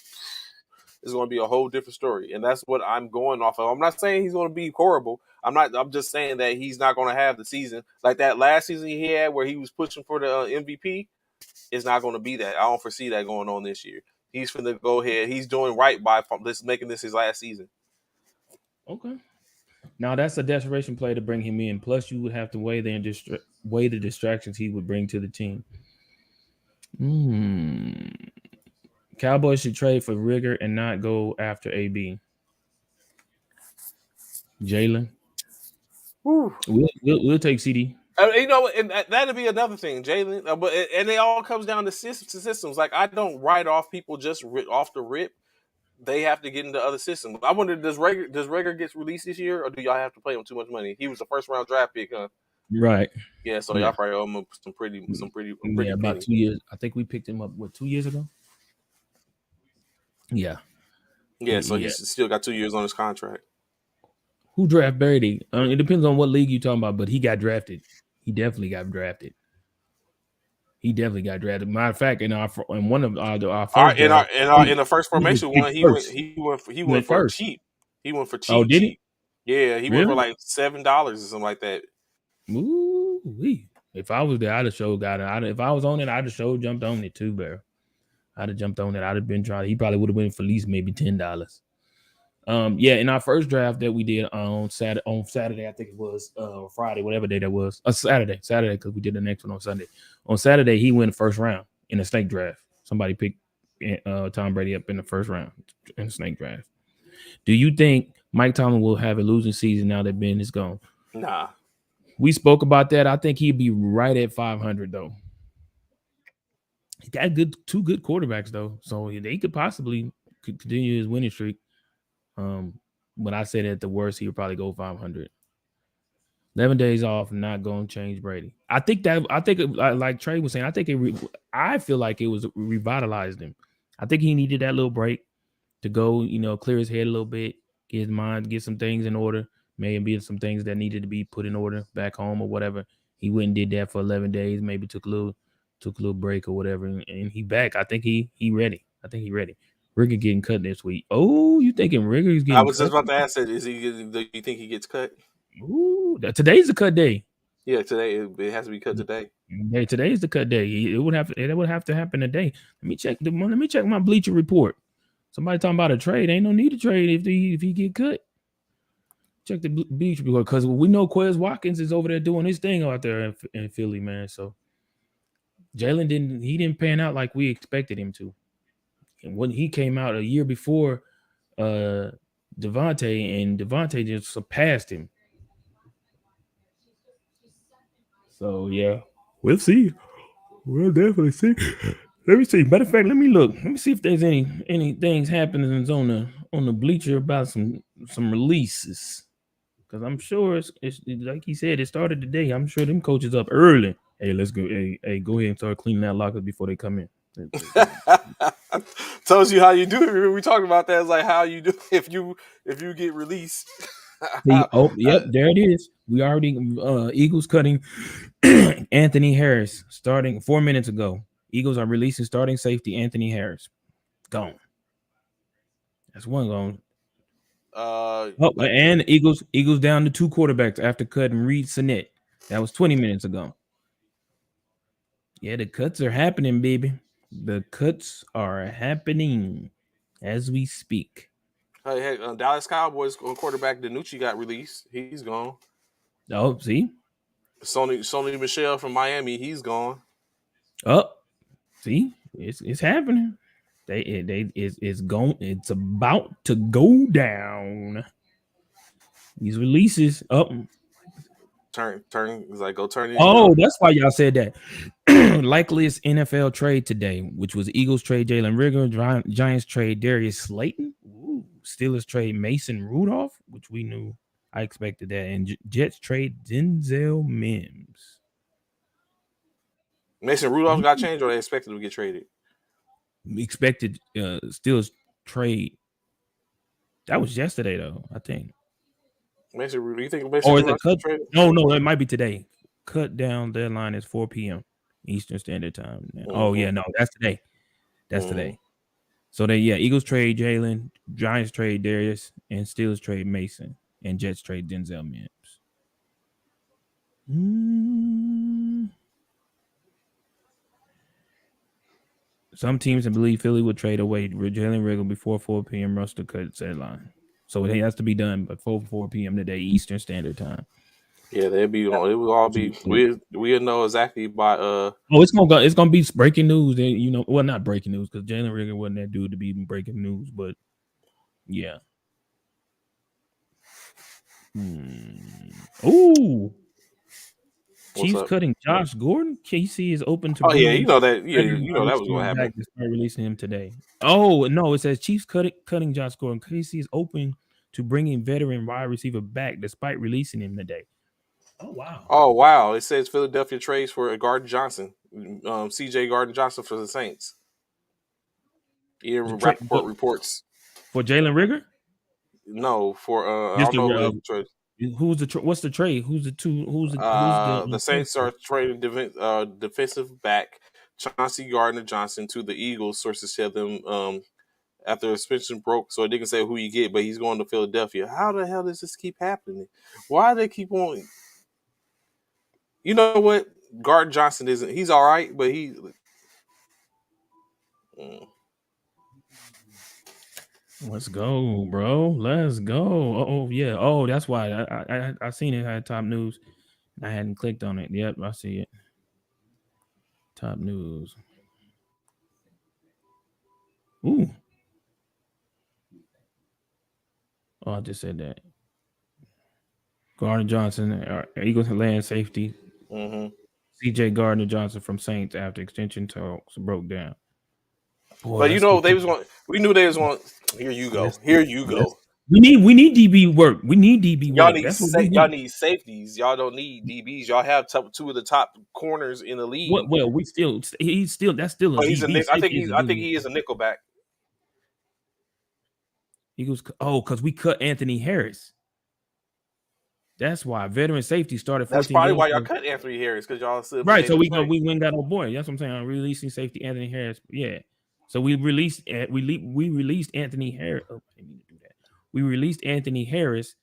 it's going to be a whole different story, and that's what I'm going off of. I'm not saying he's going to be horrible. I'm not. I'm just saying that he's not going to have the season like that last season he had, where he was pushing for the MVP. It's not going to be that. I don't foresee that going on this year. He's going to go ahead. He's doing right by this, making this his last season. Okay. Now that's a desperation play to bring him in. Plus, you would have to weigh the distractions he would bring to the team. Cowboys should trade for Rigger and not go after AB. Jalen. We'll take CD. You know, and that'd be another thing, Jalen. But and it all comes down to systems. Like I don't write off people just off the rip. They have to get into other systems. I wonder does Rager get released this year, or do y'all have to pay him too much money? He was a first round draft pick, huh? Right. Yeah, so Yeah. y'all probably owe him a Yeah, pretty about penny. 2 years. I think we picked him up 2 years ago. Yeah. Yeah, so Yeah. he's still got 2 years on his contract. Who draft Brady? It depends on what league you're talking about, but he got drafted. He definitely got drafted. Matter of fact, in one of our All first right, draft, in the first he was formation one, picked first. he He went went for first. cheap. He went for Oh, did he? cheap. Yeah, he went for Really? like $7 or something like that. Ooh, if I was there, I'd have showed got it. If I was on it, I'd have showed jumped on it too, bro. I'd have jumped on it. I'd have been trying. He probably would have went for at least maybe $10. Yeah, in our first draft that we did on Saturday, I think it was Friday, whatever day that was. Saturday, because we did the next one on Sunday. On Saturday, he went first round in a snake draft. Somebody picked Tom Brady up in the first round in a snake draft. Do you think Mike Tomlin will have a losing season now that Ben is gone? Nah. We spoke about that. I think he'd be right at 500 though. He got two good quarterbacks though, so they could possibly continue his winning streak. When I said at the worst, he would probably go 500. 11 days off, not going to change Brady. I think like Trey was saying, I feel like it was revitalized him. I think he needed that little break to go, clear his head a little bit, get his mind, get some things in order, maybe some things that needed to be put in order back home or whatever. He went and did that for 11 days, maybe took a little break or whatever, and he back. I think he ready. I think he ready. Rigger getting cut this week. Oh, you thinking Rigger's I getting was just cut? about to ask that. Do you think he gets cut? Ooh, today's the cut day. Yeah, today it has to be cut today. Hey, today's the cut day. It would have to happen today. Let me check my Bleacher Report. Somebody talking about a trade. Ain't no need to trade if he get cut. Check the Bleacher Report because we know Quez Watkins is over there doing his thing out there in Philly, man. So Jalen didn't pan out like we expected him to. And when he came out a year before Devontae, and Devontae just surpassed him. So yeah, we'll see. We'll definitely see. Let me see. Matter of fact, let me look. Let me see if there's any things happening on the bleacher about some releases. Because I'm sure it's like he said, it started today. I'm sure them coaches up early. Hey, let's go. Hey, go ahead and start cleaning that locker before they come in. Tells you how you do it. We talked about that. It's like how you do if you get released. Yep, there it is. We already Eagles cutting Anthony Harris starting 4 minutes ago. Eagles are releasing starting safety Anthony Harris. Gone. That's one gone. Like And the Eagles down to 2 quarterbacks after cutting Reed Sinnett. That was 20 minutes ago. Yeah, the cuts are happening, baby. The cuts are happening as we speak. hey, Dallas Cowboys quarterback Danucci got released. He's gone. Oh, see? Sony Michelle from Miami, he's gone. Oh, see? It's happening. It's about to go down. These releases up. Turn. He's like, go turn these. Oh, that's why y'all said that. Likeliest NFL trade today, which was Eagles trade Jalen Rigger, Giants trade Darius Slayton, Steelers trade Mason Rudolph, which we knew. I expected that, and Jets trade Denzel Mims. Mason Rudolph got changed, or they expected him to get traded. Expected Steelers trade. That was yesterday, though. I think. Mason Rudolph. You think Mason Or is it Rudolph cut? traded? No, it might be today. Cut down deadline is 4 p.m. Eastern Standard Time. Oh yeah, no, that's today. That's today. So Eagles trade Jalen, Giants trade Darius, and Steelers trade Mason, and Jets trade Denzel Mims. Some teams believe Philly would trade away Jalen Riggle before 4 p.m. roster cut deadline. So it has to be done before 4 p.m. today, Eastern Standard Time. Yeah, they'd be on. It will all be. We'll know exactly by. Oh, it's gonna be breaking news. And well, not breaking news because Jalen Rigger wasn't that dude to be breaking news, but yeah. Ooh. Chiefs cutting Josh Gordon. KC is open to bringing. You know that. Yeah, you know that was going to happen. Back to start releasing him today. Oh no, it says Chiefs cutting Josh Gordon. KC is open to bringing veteran wide receiver back despite releasing him today. Oh wow. Oh wow! It says Philadelphia trades for Gardner Johnson, CJ Gardner Johnson for the Saints. Ian Rappaport reports for Jalen Rigger. No, for I don't know the trade. Who's the what's the trade? Who's the two? Who's the Saints are trading defensive back Chauncey Gardner Johnson to the Eagles. Sources tell them after the suspension broke, so they can say who you get, but he's going to Philadelphia. How the hell does this keep happening? Why do they keep on? You know what? Gardner Johnson isn't. He's all right, but he. Let's go, bro. Let's go. Oh yeah. Oh, that's why I seen it had top news. I hadn't clicked on it. Yep, I see it. Top news. Ooh. Oh, I just said that. Gardner Johnson, Eagles land safety. CJ Gardner Johnson from Saints after extension talks broke down. Boy, but they was going. We knew they was going. Here you go. Here you go. We need DB work. We need DB work. Y'all need safeties. Y'all don't need DBs. Y'all have two of the top corners in the league. Well, that's still a DB. I think he is a nickelback. Eagles. Oh, because we cut Anthony Harris. That's why veteran safety started. That's probably why y'all cut Anthony Harris because y'all still right. So we went got old boy. That's what I'm saying. I'm releasing safety Anthony Harris. Yeah. So we released Anthony Harris. Oh, I didn't mean to do that. We released Anthony Harris.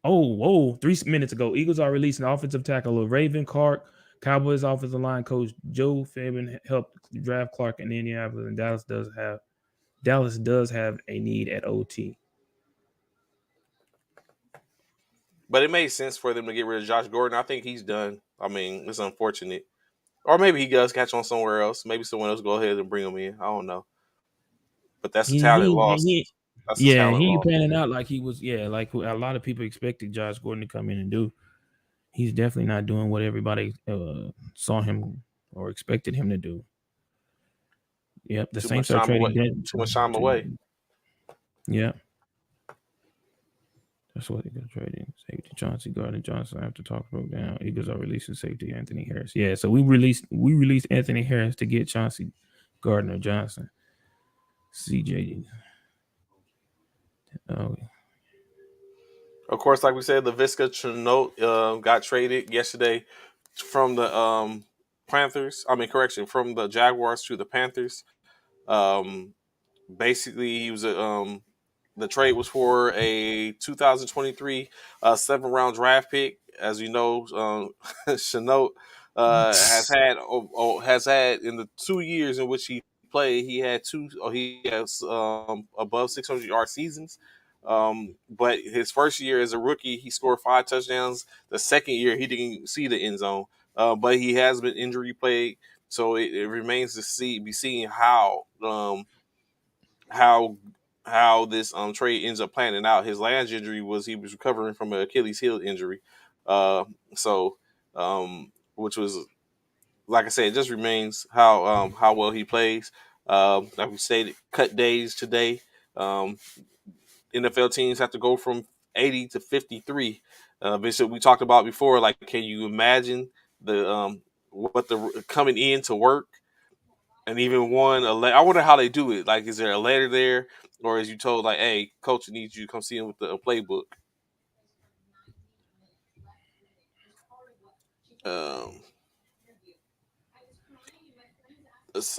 Oh, 3 minutes ago. Eagles are releasing offensive tackle of Raven Clark. Cowboys offensive line coach Joe Fabian helped draft Clark in Indianapolis, and Dallas does have a need at OT. But it made sense for them to get rid of Josh Gordon. I think he's done. I mean, it's unfortunate. Or maybe he does catch on somewhere else. Maybe someone else go ahead and bring him in. I don't know. But that's a talent loss. He panning out like he was. Yeah, like a lot of people expected Josh Gordon to come in and do. He's definitely not doing what everybody saw him or expected him to do. Yep, the Saints are trading too much time away. Yeah. That's what they're going to trade in. Safety Chauncey Gardner Johnson after talk broke down. Eagles are releasing safety Anthony Harris. Yeah, so we released Anthony Harris to get Chauncey Gardner Johnson. CJ. Oh. Of course, like we said, the Visca Chinote got traded yesterday from the Panthers. From the Jaguars to the Panthers. Basically, he was a The trade was for a 2023 seventh round draft pick. As you know, Chanot has had in the 2 years in which he played, he had he has above 600-yard seasons. But his first year as a rookie, he scored 5 touchdowns. The second year, he didn't see the end zone, but he has been injury plagued. So it remains to be seen how how this trade ends up planning out. His last injury was he was recovering from an Achilles heel injury, uh, so which was like I said, it just remains how well he plays. Like we stated, cut days today. Um, NFL teams have to go from 80 to 53. Bishop, we talked about before. Like, can you imagine the what the coming in to work? And even I wonder how they do it. Like, is there a letter there, or is you told like, "Hey, coach needs you to come see him with the playbook"? Um,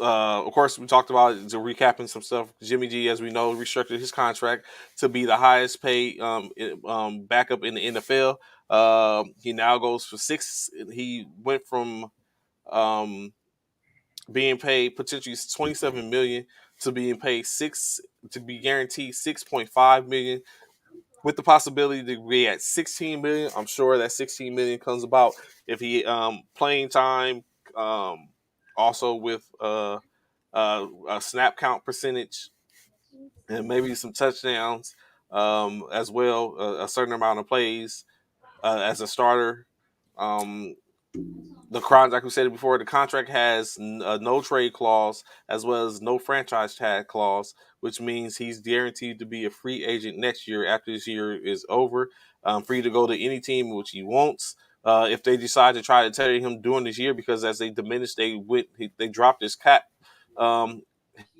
of course, we talked about to recapping some stuff. Jimmy G, as we know, restructured his contract to be the highest paid backup in the NFL. He now goes for six. He went from um, being paid potentially 27 million to being paid six to be guaranteed 6.5 million with the possibility to be at 16 million. I'm sure that 16 million comes about if he playing time, um, also with a snap count percentage and maybe some touchdowns as well, a certain amount of plays as a starter. Um, like we said before, the contract has no trade clause as well as no franchise tag clause, which means he's guaranteed to be a free agent next year after this year is over, free to go to any team which he wants. If they decide to try to trade him during this year, because as they diminish, they dropped his cap um,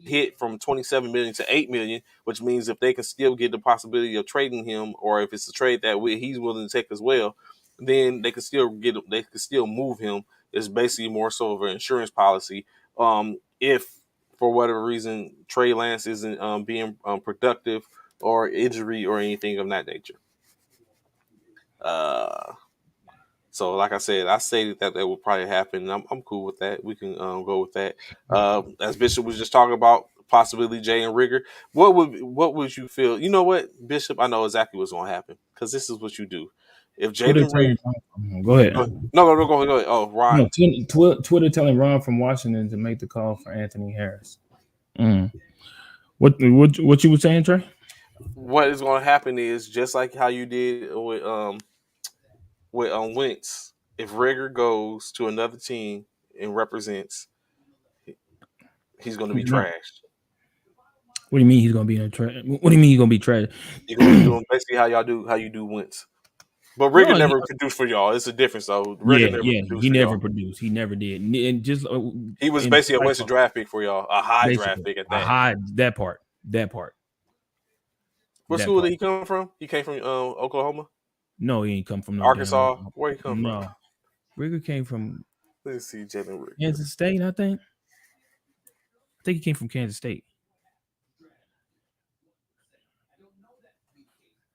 hit from 27 million to 8 million, which means if they can still get the possibility of trading him, or if it's a trade that he's willing to take as well, then they can still move him. It's basically more so of an insurance policy. If for whatever reason Trey Lance isn't being productive or injury or anything of that nature. Uh, so, like I said, I stated that would probably happen. I'm cool with that. We can go with that. As Bishop was just talking about, possibly Jay and Rigger. What would you feel? You know what, Bishop? I know exactly what's going to happen because this is what you do. If Twitter Jalen Rigger, telling go ahead. no, go ahead. Oh, No, Ron, Twitter telling Ron from Washington to make the call for Anthony Harris. Mm. What you were saying, Trey? what is going to happen is just like how you did with Wentz. If Rigger goes to another team and represents, he's going to be No. trashed. What do you mean he's gonna be in a trade? What do you mean he's gonna be traded? You're going to be doing basically how you do Wentz. But Rigger No, never produced for y'all. It's a difference, though. Rigger yeah, never yeah, produced he for never y'all. produced. He never did. And just He was in basically a spite wasted of draft pick for y'all, a high draft basically pick at I that. hide What that school did part. he come from? He came from Oklahoma, No, he ain't come from no damn Arkansas. Oklahoma. Where he come from? No, Rigger came from Let's see, Jalen Rigger. Kansas State. I think. I think he came from Kansas State.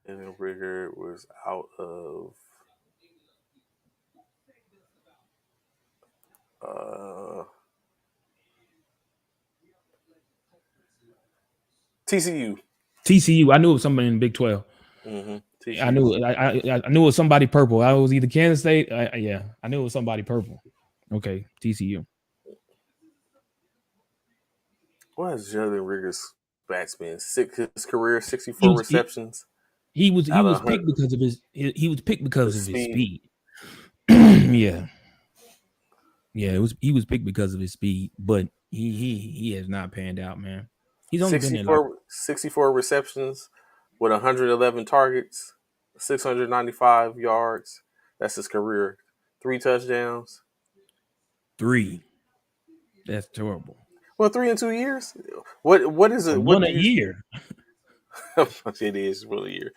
Jalen Rigger was out of uh, TCU. TCU. I knew it was somebody in the Big 12. I TCU. knew it. I knew it was somebody purple. I was either Kansas State. Yeah, I knew it was somebody purple. Okay, TCU. What has Jalen Rigger's backs been? His career, He 64 was receptions he out was of 100. picked because of he was picked because His of his speed. speed. Yeah, yeah. He was picked because of his speed, but he has not panned out, man. He's only been there like 64 receptions with 111 targets, 695 yards. That's his career. 3 touchdowns. 3. That's terrible. Well, 3 in 2 years. What is it? What One do a you? year. It is really a year.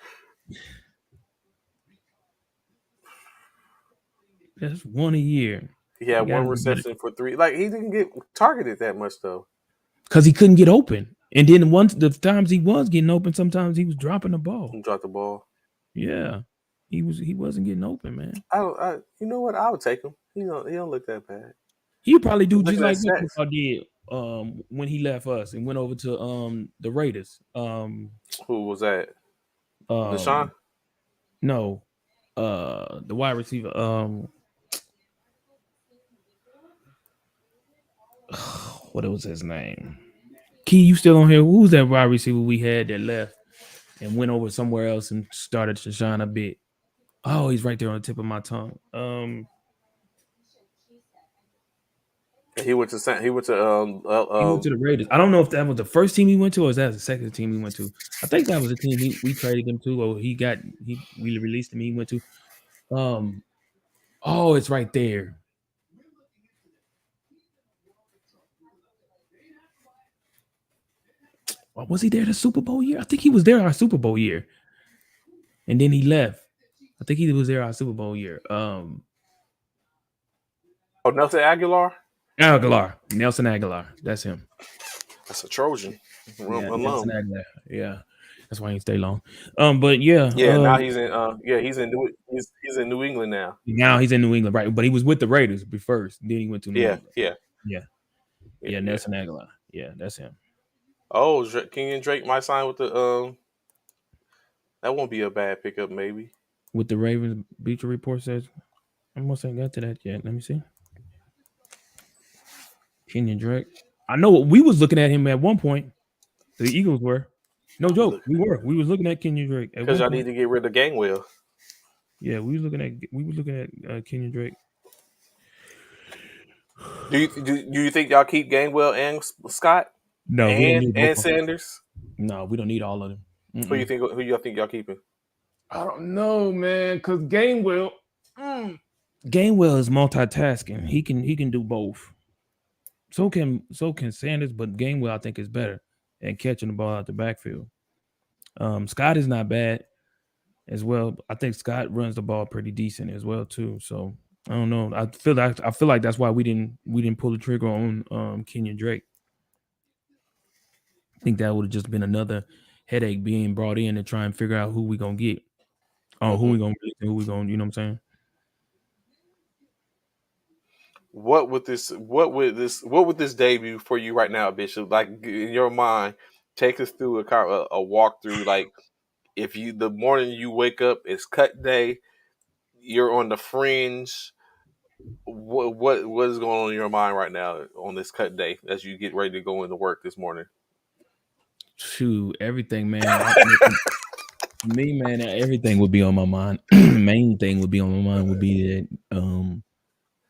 That's one a year. He He had got one to do better reception for three. Like he didn't get targeted that much though. because he couldn't get open. And then once the times he was getting open, sometimes he was dropping the ball. Drop the ball. Yeah, he wasn't getting open, man. You know what? I would take him. He don't look that bad. He'd probably do I'm just looking at like stats. what did when he left us and went over to the Raiders. Who was that? Deshaun. Um no, the wide receiver. What was his name? Key, you still on here? Who was that wide receiver we had that left and went over somewhere else and started to shine a bit? Oh, he's right there on the tip of my tongue. He went to He went to the Raiders. I don't know if that was the first team he went to or is that the second team he went to. I think that was the team we traded him to, or we released him. He went to. Um. Oh, it's right there. Was he there the Super Bowl year? I think he was there our Super Bowl year, and then he left. I think he was there our Super Bowl year. Nelson Aguilar. Nelson Aguilar. That's him. That's a Trojan. Yeah, Alum. Nelson Aguilar. Yeah, that's why he didn't stay long. But yeah, Yeah, now he's in New England now. now he's in New England, right? But he was with the Raiders first. Then he went to New Yeah, England. yeah, Yeah, yeah, yeah, yeah. Nelson Aguilar. Yeah, that's him. Oh, Kenyon Drake might sign with the that won't be a bad pickup, maybe. With the Ravens, Beecher report says. I almost ain't got to that yet. Let me see. Kenyon Drake. I know we was looking at him at one point. The Eagles were. No joke. Look, We were. We was looking at Kenyon Drake at because one y'all need point. to get rid of Gangwell. Yeah, we was looking at Kenyon Drake. Do you think y'all keep Gangwell and Scott No, we don't need both and of them. Sanders? No, we don't need all of them. Mm-mm. Who y'all think y'all keeping? I don't know, man. Because Gainwell is multitasking. He can do both. So can Sanders, but Gainwell I think is better at catching the ball out the backfield. Scott is not bad as well. I think Scott runs the ball pretty decent as well too. So I don't know. I feel like that's why we didn't pull the trigger on Kenyon Drake. I think that would have just been another headache being brought in to try and figure out who we gonna get. Oh, who Hmm. we gonna release and who we gonna, you know what I'm saying? What would this day be for you right now, Bishop? Like in your mind, take us through a kind of a walkthrough. Like if you the morning you wake up, it's cut day. You're on the fringe. What is going on in your mind right now on this cut day as you get ready to go into work this morning? Shoot, everything, man. Me, man, everything would be on my mind. Main thing would be on my mind would be that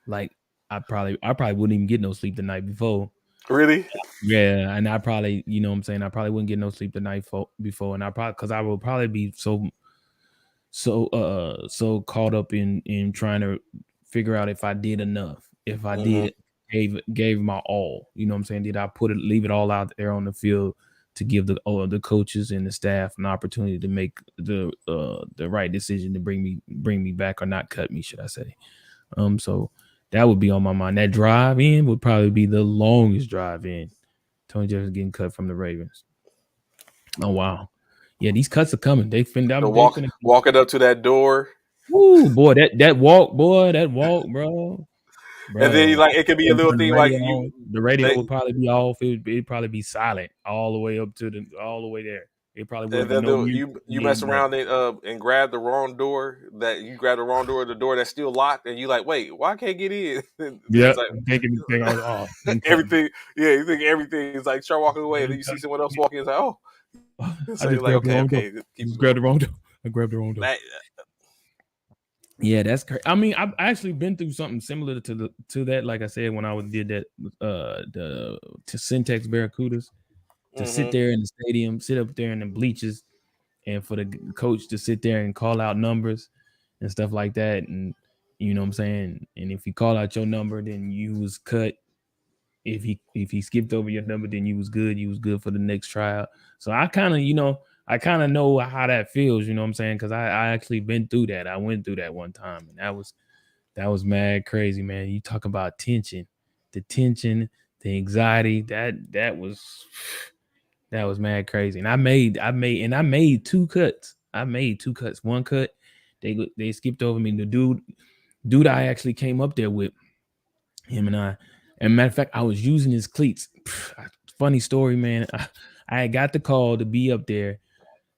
like I probably wouldn't even get no sleep the night before. Really? Yeah, and I probably, you know what I'm saying, I probably wouldn't get no sleep the night before, and I probably because I would probably be so caught up in trying to figure out if I did enough, if I Hmm. did gave my all, you know what I'm saying? Did I leave it all out there on the field to give the coaches and the staff an opportunity to make the right decision to bring me back or not cut me, should I say? So that would be on my mind. That drive in would probably be the longest drive in. Tony Jefferson getting cut from the Ravens. Oh wow, yeah, these cuts are coming. The They finna. walking up to that door, Ooh, boy, that walk, and then you bro. like it could be a They little turn the thing like radio you on. The radio they would probably be off. It'd probably be silent all the way up to all the way there. It probably and wouldn't be then no music you getting mess done. around and grab the wrong door the door that's still locked, and you like, wait, why I can't get in? Yeah, It's like thinking thing I was off. Didn't cut me. everything, yeah, you think everything is like start walking away, and then Didn't you cut see someone else walking. It's like, oh, me. I so you're just like, grabbed the okay, wrong door. okay, I keep it just grabbed going. the wrong door. I grabbed the wrong door. That, Yeah, that's crazy. I mean, I've actually been through something similar to that. Like I said, when did that the to Syntex Barracudas to sit mm-hmm. there in the stadium, sit up there in the bleachers, and for the coach to sit there and call out numbers and stuff like that, and you know what I'm saying. And if he called out your number, then you was cut. If he skipped over your number, then you was good. You was good for the next tryout. So I kind of know how that feels. You know what I'm saying? Because I actually been through that. I went through that one time, and that was mad crazy, man. You talk about tension, the anxiety. That was That was mad crazy. And I made two cuts. I made two cuts. One cut, they skipped over me. The dude I actually came up there with, him and I. And matter of fact, I was using his cleats. Funny story, man. I had got the call to be up there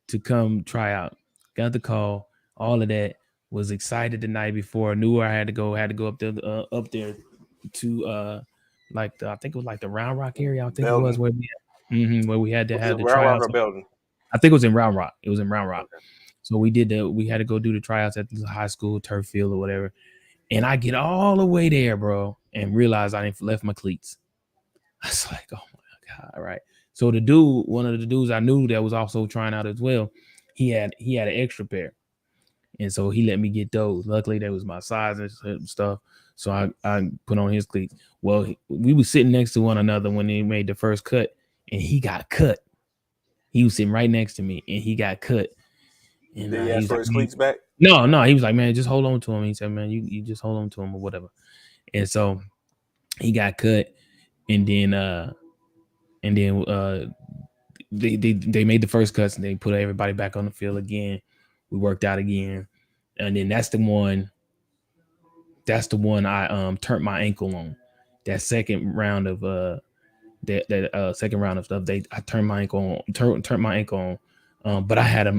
to come try out. Got the call, all of that. Was excited the night before. Knew where I had to go. Had to go up there to like I think it was like the Round Rock area. I think it was Belton. where we had to Was have it the Round Rock tryouts. or Belton? I think it was in Round Rock. It was in Round Rock. Okay. So we had to go do the tryouts at the high school turf field or whatever. And I get all the way there, bro, and realize I didn't left my cleats. I was like, oh my God, all right. So the dude, one of the dudes I knew that was also trying out as well, he had an extra pair. And so he let me get those. Luckily, that was my size and stuff. So I put on his cleats. Well, we were sitting next to one another when he made the first cut, and he got cut. He was sitting right next to me, and he got cut. And Did he he ask was for like, his cleats back? no. He was like, man, just hold on to him. He said, man, you just hold on to him or whatever. And so he got cut, and then they made the first cuts, and they put everybody back on the field again. We worked out again, and then that's the one. That's the one I turned my ankle on. That second round of second round of stuff. I turned my ankle on, turned my ankle on. But I had a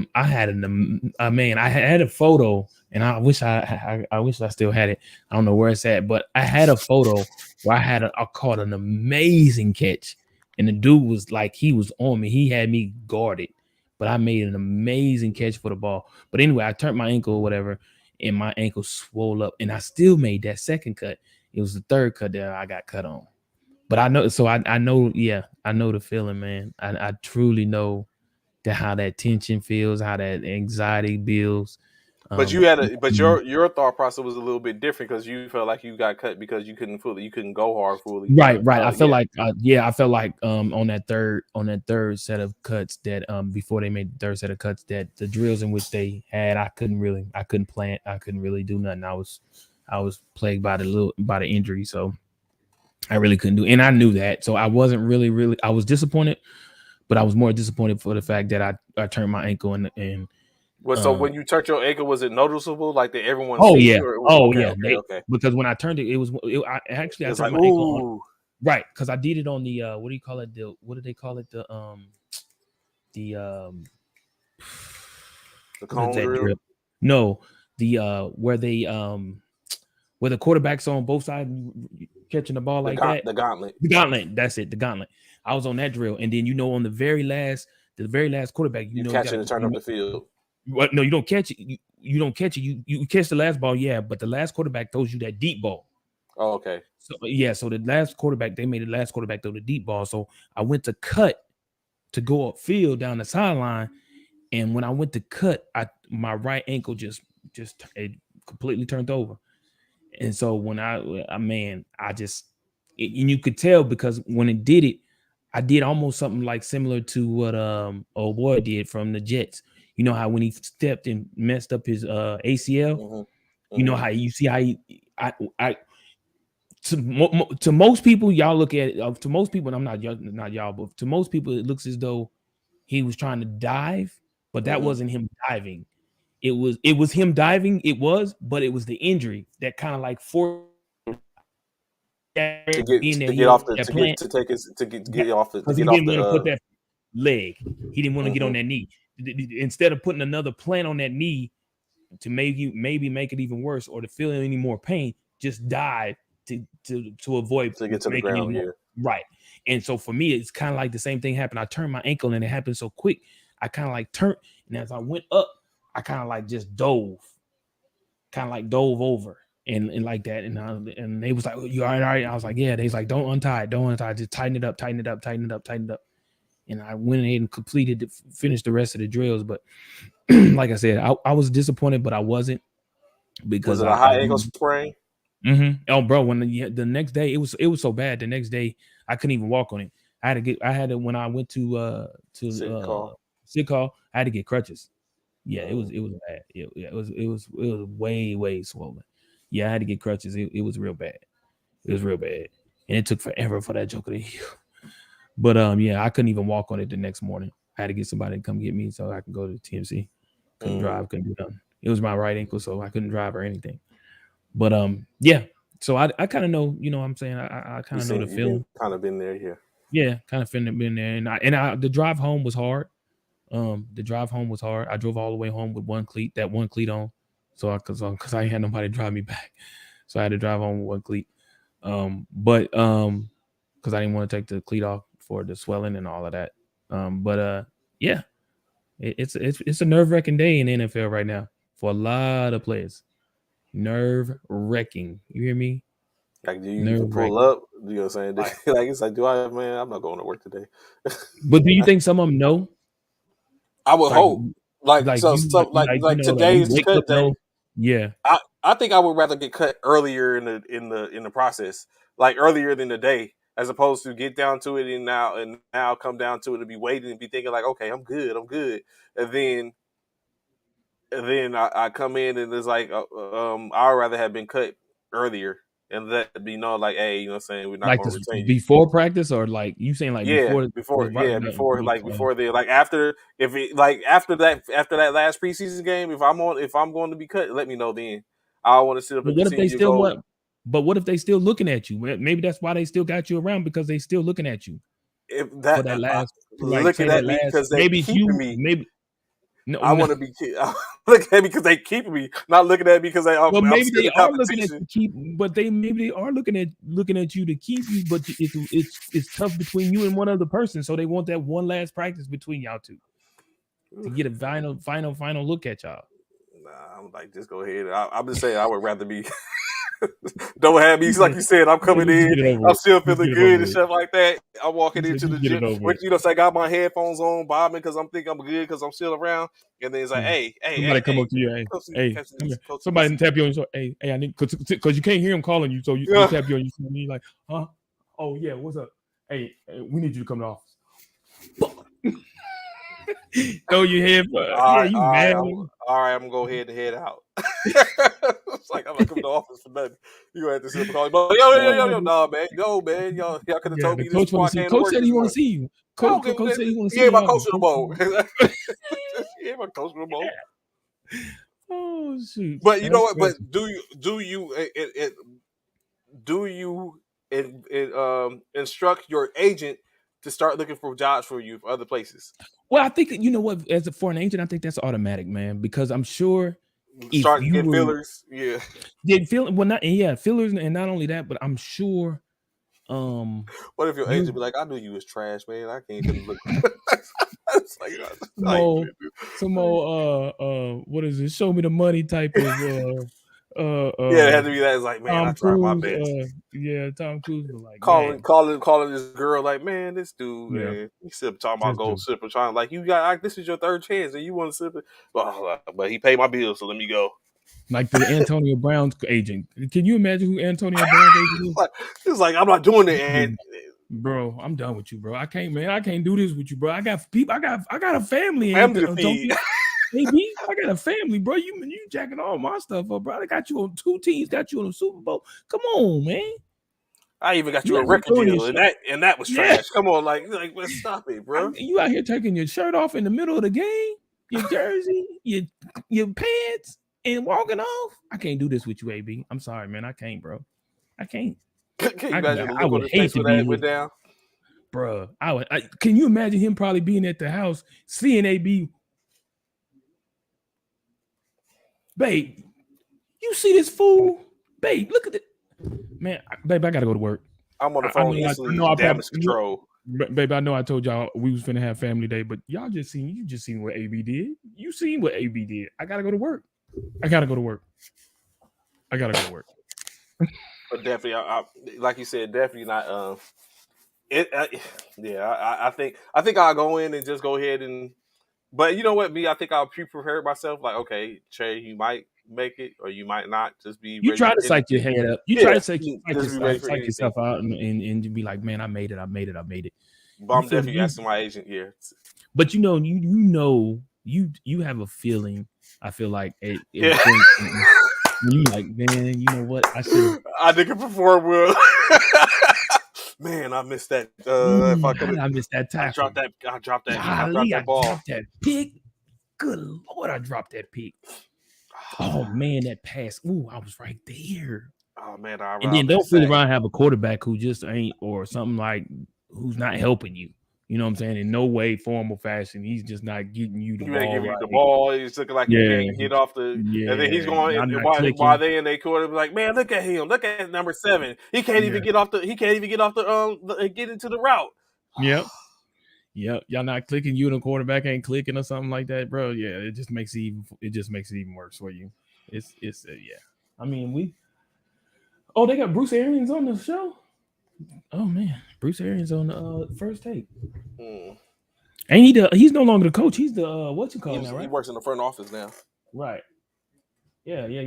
photo, and I wish I still had it. I don't know where it's at, but I had a photo where I caught an amazing catch, and the dude was like, he was on me. He had me guarded, but I made an amazing catch for the ball. But anyway, I turned my ankle or whatever, and my ankle swole up, and I still made that second cut. It was the third cut that I got cut on. But I know, so I know, yeah, I know the feeling, man. I truly know that how that tension feels, how that anxiety builds. But Um, your thought process was a little bit different because you felt like you got cut because you couldn't go hard fully. right. I felt Yeah. like, I felt like on that third set of cuts that before they made the third set of cuts, that the drills in which they had, I couldn't plant, I couldn't really do nothing. I was plagued by the injury, so I really couldn't do, and I knew that, so I wasn't really, I was disappointed, but I was more disappointed for the fact that I turned my ankle and Well, so um when you turned your ankle, was it noticeable? Like that everyone oh seen yeah, you? Or oh okay, yeah, okay, okay. because when I turned it, I It was turned like my ankle on, ooh, right, because I did it on the what do you call it, what do they call it, the the what is cone that drill, drill? No, the where the quarterback's on both sides catching the ball like that. the gauntlet. The gauntlet. That's it. The gauntlet. I was on that drill, and then on the very last quarterback, You you catch got it and turn up the field. what? No, you don't catch it. You don't catch it. You catch the last ball, yeah, but the last quarterback throws you that deep ball. Oh, okay. So yeah, so the last quarterback, they made the last quarterback throw the deep ball. So I went to cut to go upfield down the sideline, and when I went to cut, my right ankle just it completely turned over. And so when I just, and you could tell because when it did it, I did almost something like similar to what old boy did from the Jets. You know how when he stepped and messed up his ACL, Hmm. you know Hmm. how you see how I to most people, y'all look at it, to most people, and I'm not y'all, but to most people it looks as though he was trying to dive, but that Hmm. wasn't him diving. It was him diving, but it was the injury that kind of like forced being there, To he get on off the that plant, to get off the to because he get off didn't the want to put that leg. He didn't want to get on hmm that knee. Instead of putting another plant on that knee to maybe make it even worse or to feel any more pain, just dive to avoid to get to the making it ground. more Yeah. right. And so for me, it's kind of like the same thing happened. I turned my ankle and it happened so quick. I kind of like turned, and as I went up, I kind of like just dove over and like that. And they was like, "Oh, you all right? I was like, yeah. They was like, don't untie, just tighten it up, tighten it up, tighten it up, tighten it up. And I went ahead and finished the rest of the drills. But like I said, I was disappointed, but I wasn't Was because it a I high ankle do. sprain? Oh, bro, when the next day it was so bad. The next day I couldn't even walk on it. I had to when I went to Sit call. sick call. I had to get crutches. Yeah, it was Mm. it was bad. It was way swollen. Yeah, I had to get crutches. It was real bad. It was real bad, and it took forever for that joker to heal. But yeah, I couldn't even walk on it the next morning. I had to get somebody to come get me so I could go to the TMC. Couldn't Mm. drive, couldn't do nothing. It was my right ankle, so I couldn't drive or anything. But yeah. So I kind of know, you know what I'm saying? I kind of know the You've been feeling. kind of been there here. Yeah, kind of been there. And the drive home was hard. The drive home was hard. I drove all the way home with one cleat on. So cause I ain't had nobody drive me back. So I had to drive home with one cleat. But because I didn't want to take the cleat off for the swelling and all of that. But yeah, it's a nerve-wracking day in the NFL right now for a lot of players. Nerve-wracking. You hear me? Like, do you even pull Nerve-wracking. up? You know what I'm saying? Like, it's like, do I, man? I'm not going to work today. But do you think some of them know? I would Like, hope. Like, so, like like when you today's wake up, cut day. know? Yeah. I think I would rather get cut earlier in the process, like earlier than the day, as opposed to get down to it and now come down to it and be waiting and be thinking like, okay, I'm good, and then I come in and it's like, I'd rather have been cut earlier and let me know like, hey, you know what I'm saying, we're not Like going to this retain you. before practice, or like you saying like Yeah, before before, right, yeah, before the like after if it like after that last preseason game, if I'm going to be cut, let me know then. I want to sit up but and what if they continue to still go. what but what if they still looking at you? Maybe that's why they still got you around, because they still looking at you If for that that last, to like say looking that at me last, because they maybe it's keeping you, me. maybe no, I no. want to be looking at me because they keeping me, not looking at me because Well, I'm maybe still they in are looking at competition. you keep, but they maybe they are looking at you to keep you, but it's tough between you and one other person, so they want that one last practice between y'all two to get a final look at y'all. Nah, I'm like, just go ahead. I'm just saying, I would rather be. Don't have me You like said, you said. I'm you said coming just in. get it over I'm with. still Just feeling get it over good and with. stuff like that. I'm You walking said into the just get gym, it over which with. so I got my headphones on, bobbing because I'm thinking I'm good because I'm still around. And then it's like, Yeah. hey, hey, Somebody hey, come hey, up to you, hey, coach, hey, coach, come here. coach, Somebody listen. tap you on your shoulder. Hey, I need, because you can't hear him calling you, so they Yeah. tap you on your shoulder. And you're like, huh? Oh yeah, what's up? Hey, we need you to come to the office. Throw your head. All Yeah, right, you all right, mad? all right. I'm gonna go ahead and head out. It's like I'm not coming to the office for nothing. You gonna have to sit up and call me, but yo, nah, man, no, man, y'all could have Yeah, told the me this coach before want I to see. came to Coach work said this he want to morning. see you. I don't give Coach a said he want to He see ain't you my in coach the no more. He ain't my coach no more. Oh shoot, But you know that's what? But crazy. do you instruct your agent to start looking for jobs for you for other places? Well, I think you know what, as a foreign agent, I think that's automatic, man, because I'm sure if Start you getting were fillers. Yeah. did feel well, not yeah, fillers, and not only that, but I'm sure What if your agent you be like, "I knew you was trash, man. I can't couldn't look." It's like, some I ain't more finna do. some more what is it? Show me the money type of uh Yeah, it uh had to be that. It's like, man, I Tom tried my Cruise. best. Yeah, Tom Cruise was like, Calling, man, calling, calling this girl like, man, this dude, yeah, man, he still talking about this gold dude. slipper, trying like you got this is your third chance and you want to slip it, but he paid my bill, so let me go. Like the Antonio Brown's agent. Can you imagine who Antonio Brown's agent is? Like, it's like I'm not doing it, and Bro, I'm done with you, bro. I can't, man. I can't do this with you, bro. I got people. I got a family, family to Antonio. feed. Maybe I got a family, bro. You jacking all my stuff up, bro. I got you on 2 teams, got you on the Super Bowl. Come on, man. I even got You you a out here record throwing your deal, and shirt. that was Yeah. trash. Come on, like let's stop it, bro. You out here taking your shirt off in the middle of the game, your jersey, your pants, and walking off. I can't do this with you, AB. I'm sorry, man. I can't, bro. I can't. Can you imagine the I look on would his hate face to when be that his went down? bro. Can you imagine him probably being at the house, seeing AB, babe? You see this fool, babe? Look at it, man. Babe, I gotta go to work. I'm on the I phone know, I instantly, know, I probably, damage control. babe. I know I told y'all we was finna have family day, but you just seen what AB did. You seen what AB did. I gotta go to work. I gotta go to work. I gotta go to work. But definitely, like you said, definitely not. It, yeah, I think I'll go in and just go ahead and. But you know what, me, I think I'll pre-prepare myself. Like, okay, Trey, you might make it or you might not. Just be You ready try for to psych your anything. head up. You try Yeah, to just be ready for psych anything. yourself out, and be like, man, I made it. I made it. I made it. But You I'm feel definitely you, asking my agent. Yeah, but you have a feeling. I feel like at yeah. point when you like, man, you know what? I should have. I think it perform well. Man, I missed that. If I How could did have, I miss that I tackle? dropped that. I dropped Golly, I that ball. dropped that pick. Good Lord, I dropped that pick. Oh man, that pass. Ooh, I was right there. Oh man, I And then robbed that don't fool sack. around and have a quarterback who just ain't or something like who's not helping you. You know what I'm saying? In no way, form or fashion. He's just not getting you the You ain't ball give you the right. ball. He's looking like you Yeah, can't get off the. And then he's yeah. going Y'all and not while clicking. they in their quarter, be like, man, look at him. Look at number 7. He can't Yeah. even get off the. He can't even get off the get into the route. Yep. Yep. Y'all not clicking. You and the quarterback ain't clicking or something like that, bro. Yeah, it just makes it even worse for you. It's yeah. I mean, oh, they got Bruce Arians on the show. Oh man, Bruce Arians on the first take. Hmm. Ain't he's no longer the coach. He's the what you call now, He right? works in the front office now. Right. Yeah. Yeah,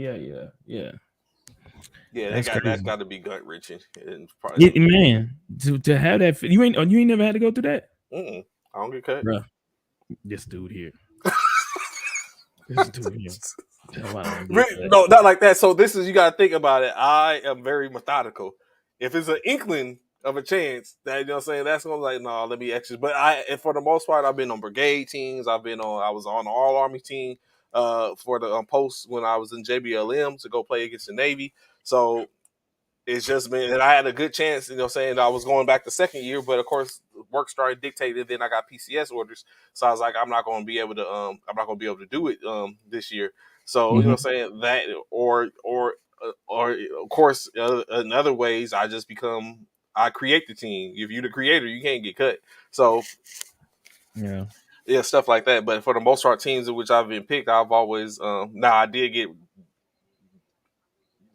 That's that's crazy. got to be gut wrenching. And Yeah, probably, man, to have that you ain't never had to go through that, I don't get cut. bro. This dude here, this dude here. Tell I don't get that. No, not like that. So this is you got to think about it. I am very methodical. If it's an inkling of a chance, that you know, what I'm saying that's gonna like no, let me extra. But and for the most part, I've been on brigade teams. I was on the All Army team for the post when I was in JBLM to go play against the Navy. So it's just been, and I had a good chance, you know, saying I was going back the second year, but of course work started dictated. Then I got PCS orders, so I was like, I'm not going to be able to, I'm not going to be able to do it this year. So you know, Mm-hmm. saying that, or of course, in other ways, I create the team. If you're the creator, you can't get cut. So Yeah. yeah, stuff like that. But for the most part, teams in which I've been picked, I've always, now I did get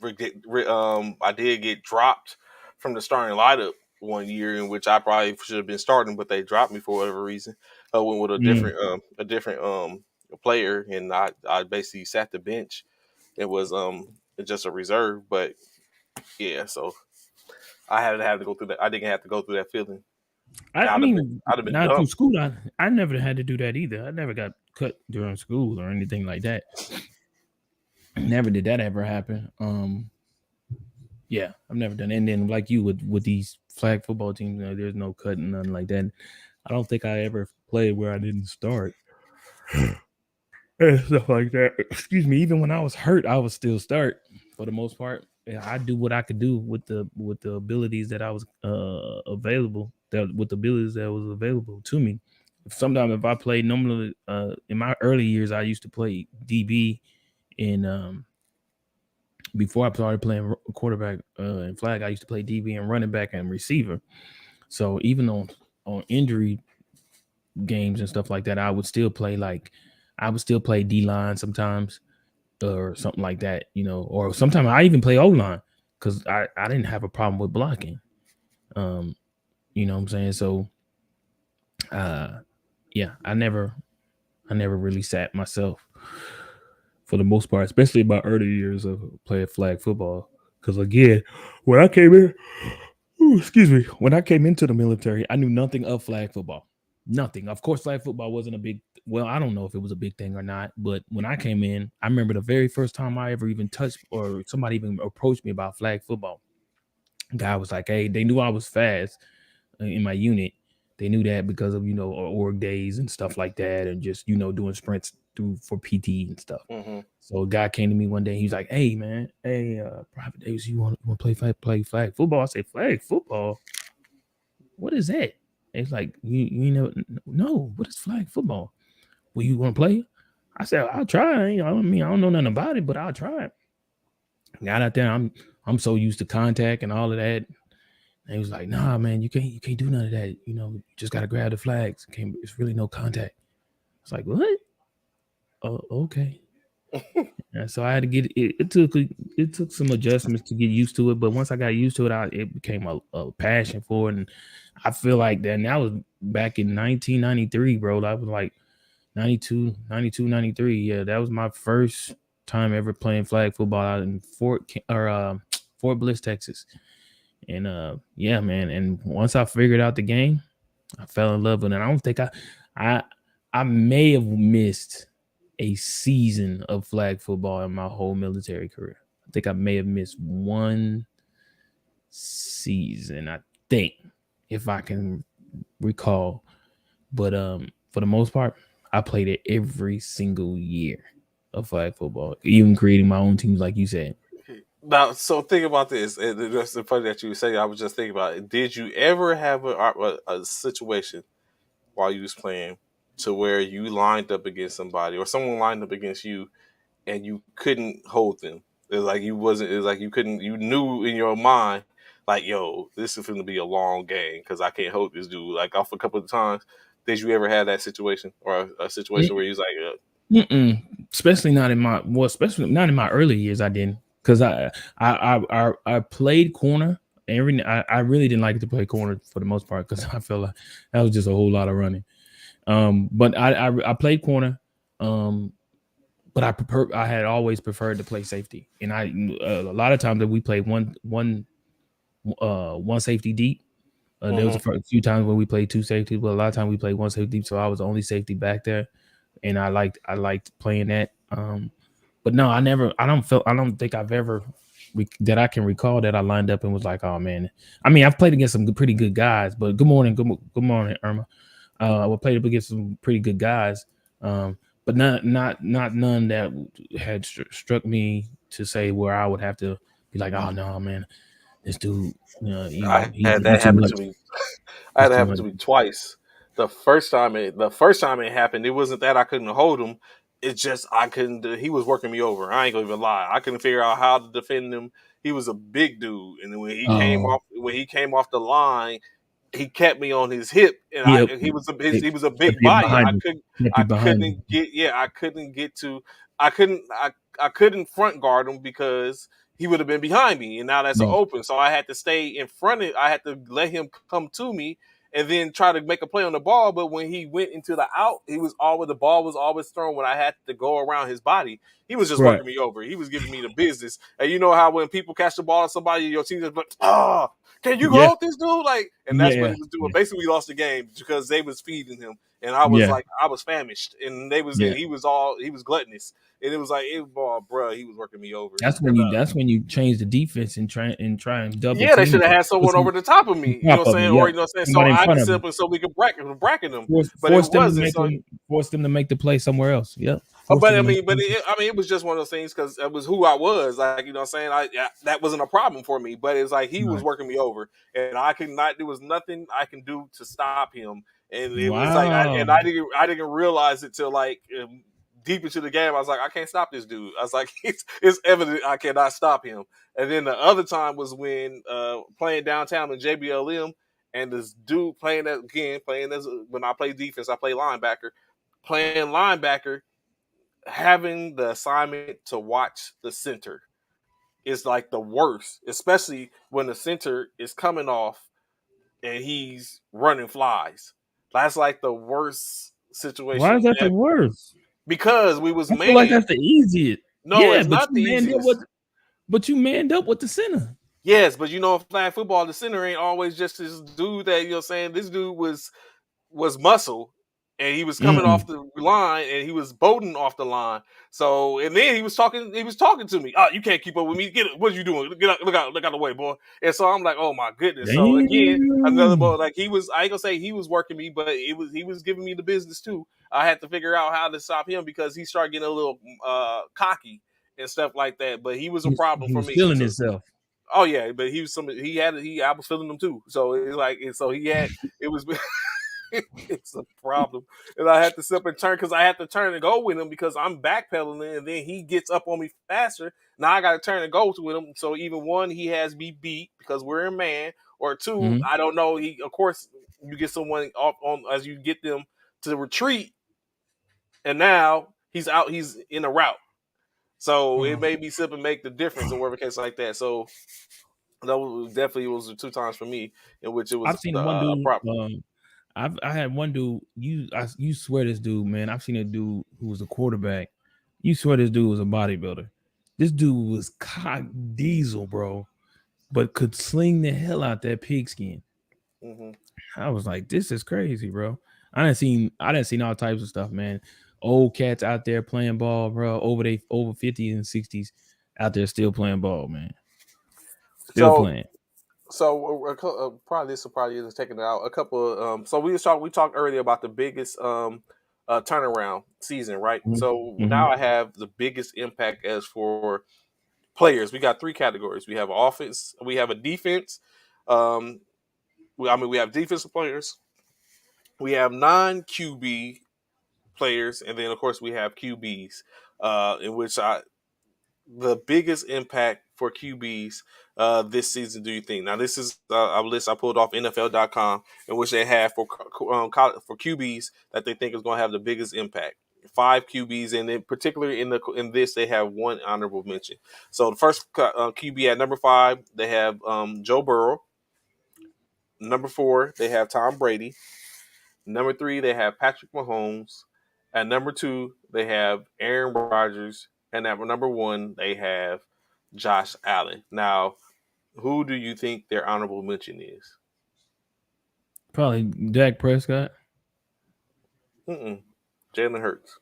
I did get dropped from the starting lineup one year in which I probably should have been starting, but they dropped me for whatever reason. I went with Mm. a different player, and I basically sat the bench. It was just a reserve, but yeah, so I hadn't had to go through that. I didn't have to go through that feeling. I mean, I'd have been not through dumb. school. I never had to do that either. I never got cut during school or anything like that. Never did that ever happen. Yeah, I've never done. And then like you with these flag football teams, there's no cutting nothing like that. I don't think I ever played where I didn't start and stuff like that. Excuse me. Even when I was hurt, I would still start for the most part. Yeah, I do what I could do with the abilities that I was available. That with the abilities that was available to me. Sometimes if I played normally in my early years, I used to play DB in before I started playing quarterback and flag. I used to play DB and running back and receiver. So even on injury games and stuff like that, I would still play D line sometimes or something like that, or sometimes I even play O line because I didn't have a problem with blocking. Um, you know what I'm saying? So uh yeah, I never really sat myself for the most part, especially about early years of playing flag football. Because again, when I came in, excuse me, when I came into the military, I knew nothing of flag football. Nothing. Of course, flag football wasn't a big. Well, I don't know if it was a big thing or not, but when I came in, I remember the very first time I ever even touched or somebody even approached me about flag football. Guy was like, "Hey," they knew I was fast in my unit. They knew that because of org days and stuff like that, and just doing sprints through for PT and stuff. Mm-hmm. So a guy came to me one day. He was like, "Hey man, hey Private Davis, you want to play flag football?" I said, "Flag football? What is that?" It's like you know no. What is flag football? Well, you want to play? I said, "I'll try." I mean, I don't know nothing about it, but I'll try it. Got out there. I'm so used to contact and all of that. And he was like, "Nah, man, you can't do none of that. You just gotta grab the flags. It's really no contact." It's like, what? Oh, okay. And so I had to get it. It took some adjustments to get used to it, but once I got used to it, it became a passion for it. And I feel like that was back in 1993, bro. I was like 92, 93. Yeah, that was my first time ever playing flag football out in Fort Bliss, Texas. And yeah, man. And once I figured out the game, I fell in love with it. I don't think I I may have missed a season of flag football in my whole military career. I think I may have missed one season. think, if I can recall. But for the most part, I played it every single year of flag football, even creating my own teams, like you said. Now, so think about this, and that's the funny that you say. I was just thinking about it. Did you ever have a situation while you was playing to where you lined up against somebody or someone lined up against you and you couldn't hold them? It's like you wasn't. It's like you couldn't. You knew in your mind, like, yo, this is going to be a long game because I can't hold this dude. Like off a couple of times. Did you ever have that situation or a situation where you was like, Mm-mm. Especially not in my especially not in my early years. I didn't, because I played corner. I really didn't like to play corner for the most part because I felt like that was just a whole lot of running. But I played corner. Um, but I had always preferred to play safety, and a lot of times that we played one safety deep. There was mm-hmm. a few times when we played two safeties, but a lot of times we played one safety deep. So I was the only safety back there, and I liked playing that. But no, I don't think I've ever that I can recall that I lined up and was like, oh man. I mean, I've played against some pretty good guys. But good morning, Irma. I played up against some pretty good guys, but not none that had struck me to say where I would have to be like, oh no, man, this dude, I had he that too happen to much. me. I He's had that too happen much. to me twice. The first time it happened, it wasn't that I couldn't hold him. It's just I couldn't. He was working me over. I ain't gonna even lie. I couldn't figure out how to defend him. He was a big dude, and Oh, when he came off the line, he kept me on his hip, and yep. he was a Kept big you body. behind him. Kept you I behind him. couldn't get yeah I couldn't get to I couldn't I couldn't front guard him because he would have been behind me, and now that's Right, open. So I had to stay in front of. I had to let him come to me, and then try to make a play on the ball. But when he went into the out, the ball was always thrown when I had to go around his body. He was just right. working me over. He was giving me the business. And you know how when people catch the ball to somebody, your team just like, oh, can you Yeah, hold this dude? Like, and that's what yeah, he was doing. yeah, Basically, we lost the game because they was feeding him, and I was yeah, like, I was famished, and yeah. he was gluttonous, and it was like, bro, he was working me over. And That's when you change the defense and try and double yeah, they team should have him. had Put someone some over the top of on me. You know top what I'm of him. saying? Yeah, Or you know what I'm saying? So somebody in I front could of him. simply so we could bracket them, but it Force them to wasn't. make So them. Force them to make the play somewhere else. Yep. Force but them to make. I mean, it was just one of those things because it was who I was. Like you know, what I'm saying that wasn't a problem for me. But it's like he was Right. working me over, and I could not. There was nothing I can do to stop him, and it was like, Wow. I didn't realize it till like deep into the game. I was like, I can't stop this dude. I was like, it's evident I cannot stop him. And then the other time was when playing downtown in JBLM, and this dude playing that again, playing as when I play defense, I play linebacker, playing linebacker having the assignment to watch the center is like the worst, especially when the center is coming off and he's running flies. That's like the worst Why is situation that the worst? because we was I feel like man. that's the easiest. No, Yeah, it's not the easiest. but you manned up with the center. Yes, but you know, in flag football, the center ain't always just this dude that you know. Saying this dude was muscle, and he was coming off Mm. the line, and he was bolting off the line. So, and then he was talking. He was talking to me. Oh, you can't keep up with me. Get it. What are you doing? Get out, look out of the way, boy. And so I'm like, oh my goodness. So again, another Damn. boy. Like he was. I ain't gonna say he was working me, but he was giving me the business too. I had to figure out how to stop him because he started getting a little cocky and stuff like that. But he was a problem He for was me. feeling So himself. oh yeah, but he was some. He had. He I was feeling them too. So it's like. And so he had. It was. It's a problem. And I had to sit up and turn because I had to turn and go with him because I'm backpedaling and then he gets up on me faster. Now I got to turn and go with him. So even one, he has me beat because we're in man, or two, Mm-hmm. I don't know. He, of course, you get someone off on as you get them to retreat, and now he's out. He's in a route. So it made me sit and make the difference in whatever case like that. So that was definitely was the two times for me in which it was I've seen one a dude. problem. I had one dude. You swear this dude, man. I've seen a dude who was a quarterback. You swear this dude was a bodybuilder. This dude was cock diesel, bro, but could sling the hell out that pigskin. Hmm. I was like, this is crazy, bro. I didn't seen all types of stuff, man. Old cats out there playing ball, bro. Over 50s and 60s out there still playing ball, man. Still So playing. So probably this will probably is taking it out a couple. So we talked earlier about the biggest turnaround season, right? So Mm-hmm. now I have the biggest impact as for players. We got three categories. We have offense. We have a defense. Um, we have defensive players. We have non QB players, and then of course we have QBs. In which the biggest impact for QBs this season do you think? Now, this is a list I pulled off NFL.com in which they have for QBs that they think is going to have the biggest impact. Five QBs, and in particular in this they have one honorable mention. So the first QB at number 5, they have Joe Burrow. Number 4, they have Tom Brady. Number 3, they have Patrick Mahomes. At number 2, they have Aaron Rodgers. And at number 1, they have Josh Allen. Now, who do you think their honorable mention is? Probably Dak Prescott. Jalen Hurts.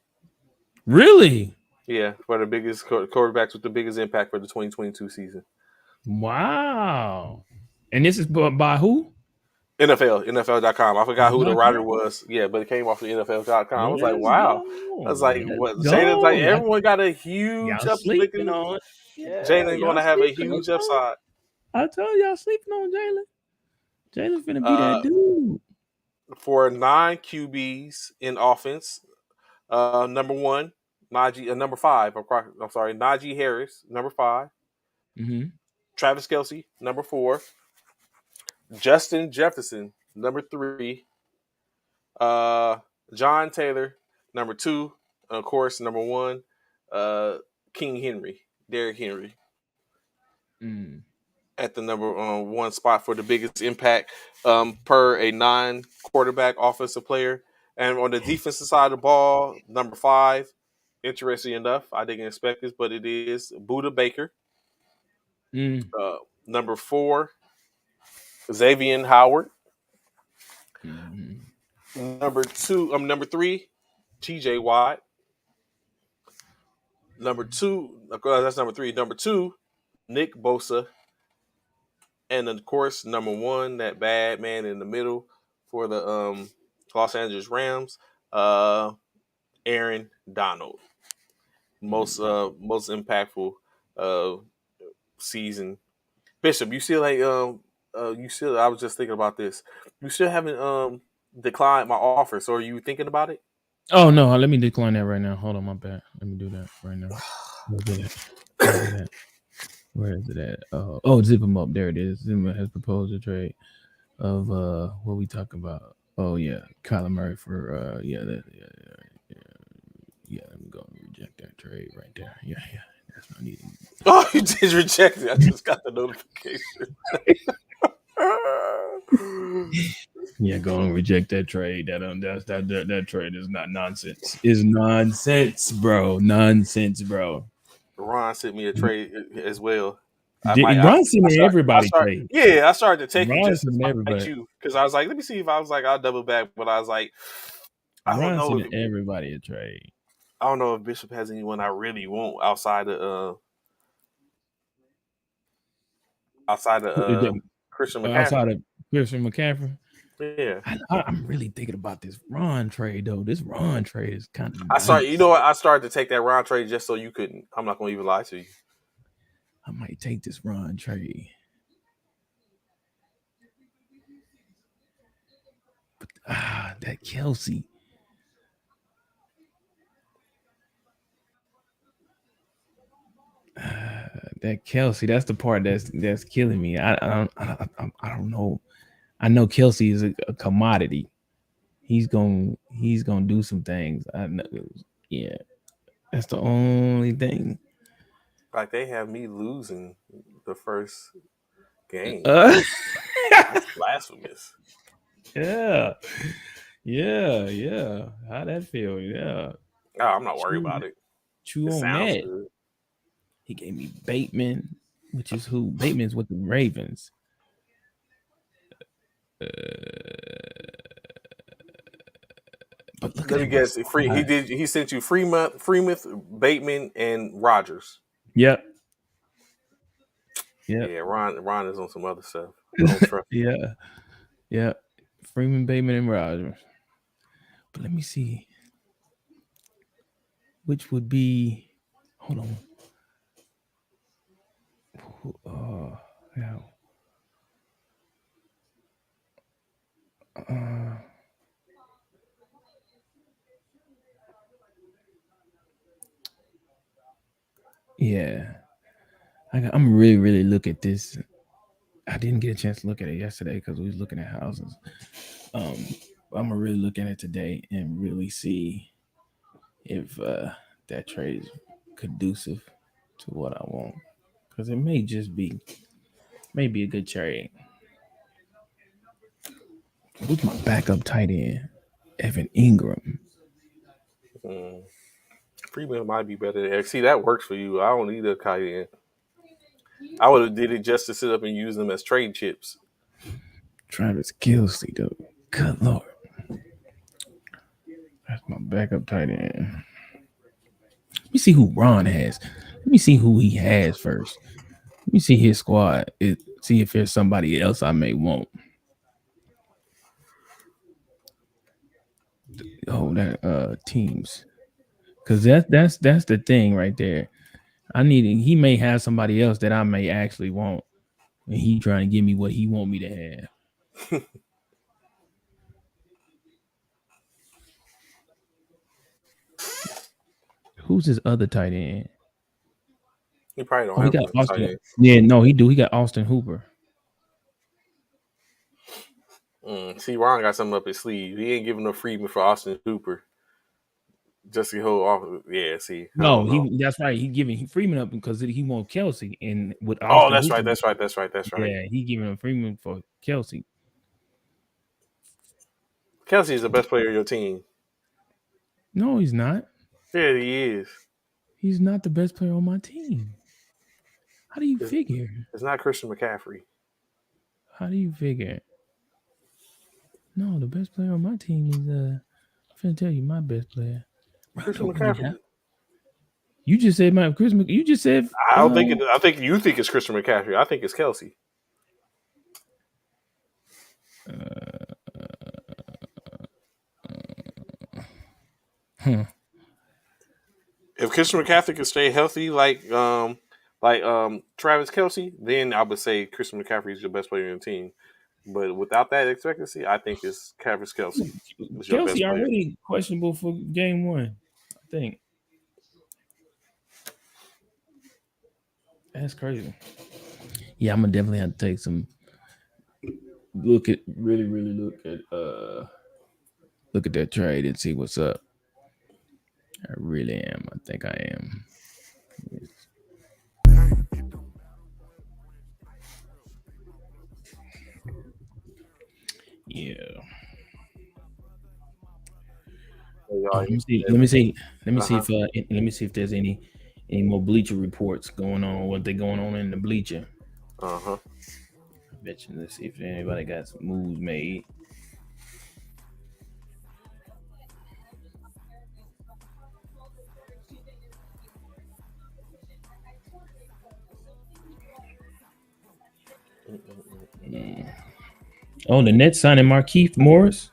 Really? Yeah, for the biggest quarterbacks with the biggest impact for the 2022 season. Wow. And this is by who? NFL.com. I forgot who the writer .com? was. Yeah, but it came off the NFL.com. I was like, Let's wow. I was go. like, Let's what? Jalen's like, go. everyone got a huge Y'all up. sleeping on. Yeah, Jalen going y'all to have a sleeping huge on. upside. I told y'all sleeping on Jalen. Jalen's finna be Uh, that dude. for 9 QBs in offense, number 1, Najee. Number 5, I'm sorry, Najee Harris. Number 5, Mm-hmm. Travis Kelce. Number 4, Justin Jefferson. Number 3, uh, John Taylor. Number 2, and of course, number 1, uh, King Henry, Derrick Henry, Mm. at the number 1 spot for the biggest impact per a non-quarterback offensive player. And on the defensive side of the ball, number 5, interesting enough, I didn't expect this, but it is Buda Baker. Mm. Number 4, Xavier Howard. Mm-hmm. Number 3, T.J. Watt. Number 2, that's number 3. Number 2, Nick Bosa. And of course, number 1, that bad man in the middle for the Los Angeles Rams, uh, Aaron Donald. Most impactful uh, season. Bishop, you still like you still? I was just thinking about this. You still haven't declined my offer. So are you thinking about it? Oh no, let me decline that right now. Hold on, my bad. Let me do that right now. Where's it at? Where's it at? Where is it at? Zip him up. There it is. Zimmer has proposed a trade of what we talking about. Oh yeah, Kyler Murray for yeah, let me go and reject that trade right there. Yeah, that's what I need. Oh, you did reject it. I just got the notification. Yeah, go and reject that trade. That trade is not nonsense. Is nonsense, bro. Nonsense, bro. Ron sent me a trade as well. Ron sent everybody trade. I started to take it Ron just to sent spite everybody. you because I was like, let me see if I was like, I'll double back, but I was like, Ron sent everybody a trade. I don't know if Bishop has anyone I really want outside of Christian McCaffrey. Outside of Christian McCaffrey. Yeah, I'm really thinking about this Ron trade though. This Ron trade is kind of I started. nice. You know what? I started to take that Ron trade just so you couldn't. I'm not going to even lie to you. I might take this Ron trade. But that Kelce. That Kelce, that's the part that's killing me. I don't know. I know Kelce is a commodity. He's gonna do some things. I know. Yeah, that's the only thing. Like they have me losing the first game. That's blasphemous. Yeah. How that feel? Yeah. Oh, I'm not worried about it. Chew It on sounds that. good. He gave me Bateman, which is who? Bateman's with the Ravens. But look Let at me guess. He sent you Freemuth, Bateman, and Rogers. Yep. Yeah, Ron is on some other stuff. I don't trust. Yeah, yeah. Freeman, Bateman, and Rogers. But let me see which would be. Hold on. Yeah. Uh, yeah. I'm really look at this. I didn't get a chance to look at it yesterday because we was looking at houses. Um, I'm gonna really look at it today and really see if that trade is conducive to what I want. Because it may just be maybe a good trade. Who's my backup tight end? Evan Ingram. Mm. Freeman might be better than Eric. See, that works for you. I don't need a Cayenne. I would have did it just to sit up and use them as trade chips. Travis Kelsey, though. Good lord. That's my backup tight end. Let me see who Ron has. Let me see who he has first. Let me see his squad. See if there's somebody else I may want. Oh, that teams. Cause that's the thing right there. He may have somebody else that I may actually want. And he trying to give me what he want me to have. Who's his other tight end? He probably don't Oh, he have got a tight Austin. end. Yeah, no, he do. He got Austin Hooper. See, Ron got something up his sleeve. He ain't giving no Freeman for Austin Hooper. Just to hold off. Yeah, see, I No, don't know. he that's right. He giving Freeman up because he want Kelsey, and with Oh, Austin that's Hooper, right. That's right. That's right. That's right. yeah, he giving him Freeman for Kelsey. Kelsey is the best player of your team. No, he's not. Yeah, he is. He's not the best player on my team. How do you It's, figure? it's not Christian McCaffrey. How do you figure? No, the best player on my team is I'm finna tell you my best player. I Christian don't really have. McCaffrey. You just said my Chris. You just said I don't think it. I think you think it's Christian McCaffrey. I think it's Kelsey. uh, huh. If Christian McCaffrey can stay healthy, like Travis Kelsey, then I would say Christian McCaffrey is your best player in the team. But without that expectancy, I think it's Travis Kelsey is your Kelsey best player. already questionable for game one. I think that's crazy. Yeah, I'm gonna definitely have to take some really look at that trade and see what's up. I really am. I think I am. Yeah. Oh, let me see. Let me see. Let me Uh see huh. if let me see if there's any more bleacher reports going on. What they going on in the bleacher? Uh huh. I bet you. Let's see if anybody got some moves made. Oh, the Nets signing Markeith Morris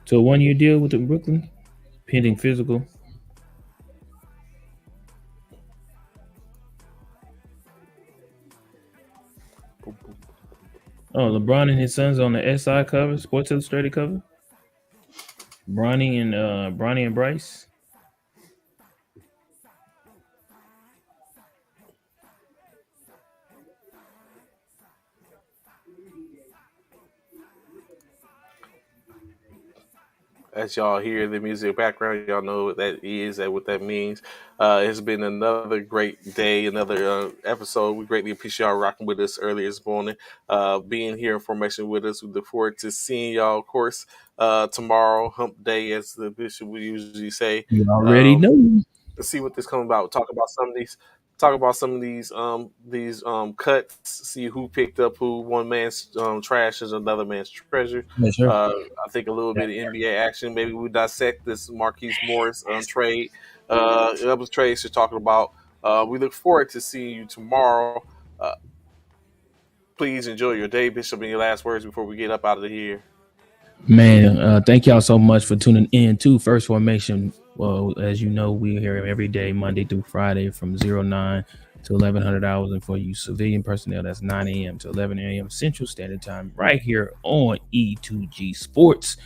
to a 1 year deal with the Brooklyn, pending physical. Oh, LeBron and his sons on the SI cover, Sports Illustrated cover. Bronny and Bryce. As y'all hear the music background, y'all know what that is and what that means. It's been another great day, another episode. We greatly appreciate y'all rocking with us earlier this morning, being here in formation with us. We look forward to seeing y'all, of course, tomorrow, hump day, as the bishop would usually say. You already Um, know. to see what this comes about. Talk about some of these cuts. See who picked up who. One man's trash is another man's treasure. Yeah, sure. Uh, I think a little bit of NBA action. Maybe we dissect this Marquise Morris trade. Other trades you're talking about. We look forward to seeing you tomorrow. Uh, please enjoy your day, Bishop. Any last words before we get up out of here? Man, thank y'all so much for tuning in to First Formation. Well, as you know, we're here every day, Monday through Friday, from 09 to 1100 hours, and for you civilian personnel, that's 9 a.m. to 11 a.m. Central Standard Time, right here on E2G Sports.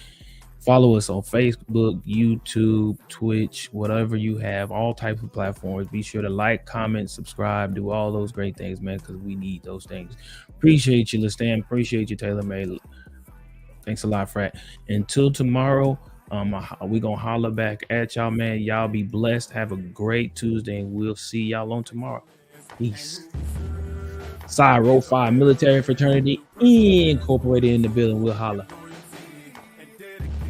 Follow us on Facebook, YouTube, Twitch, whatever you have, all types of platforms. Be sure to like, comment, subscribe, do all those great things, man, because we need those things. Appreciate you, Listan. Appreciate you, Taylor May. Thanks a lot, Frat. Until tomorrow, we're going to holler back at y'all, man. Y'all be blessed. Have a great Tuesday, and we'll see y'all on tomorrow. Peace. Row 5 Military Fraternity Incorporated in the building. We'll holler.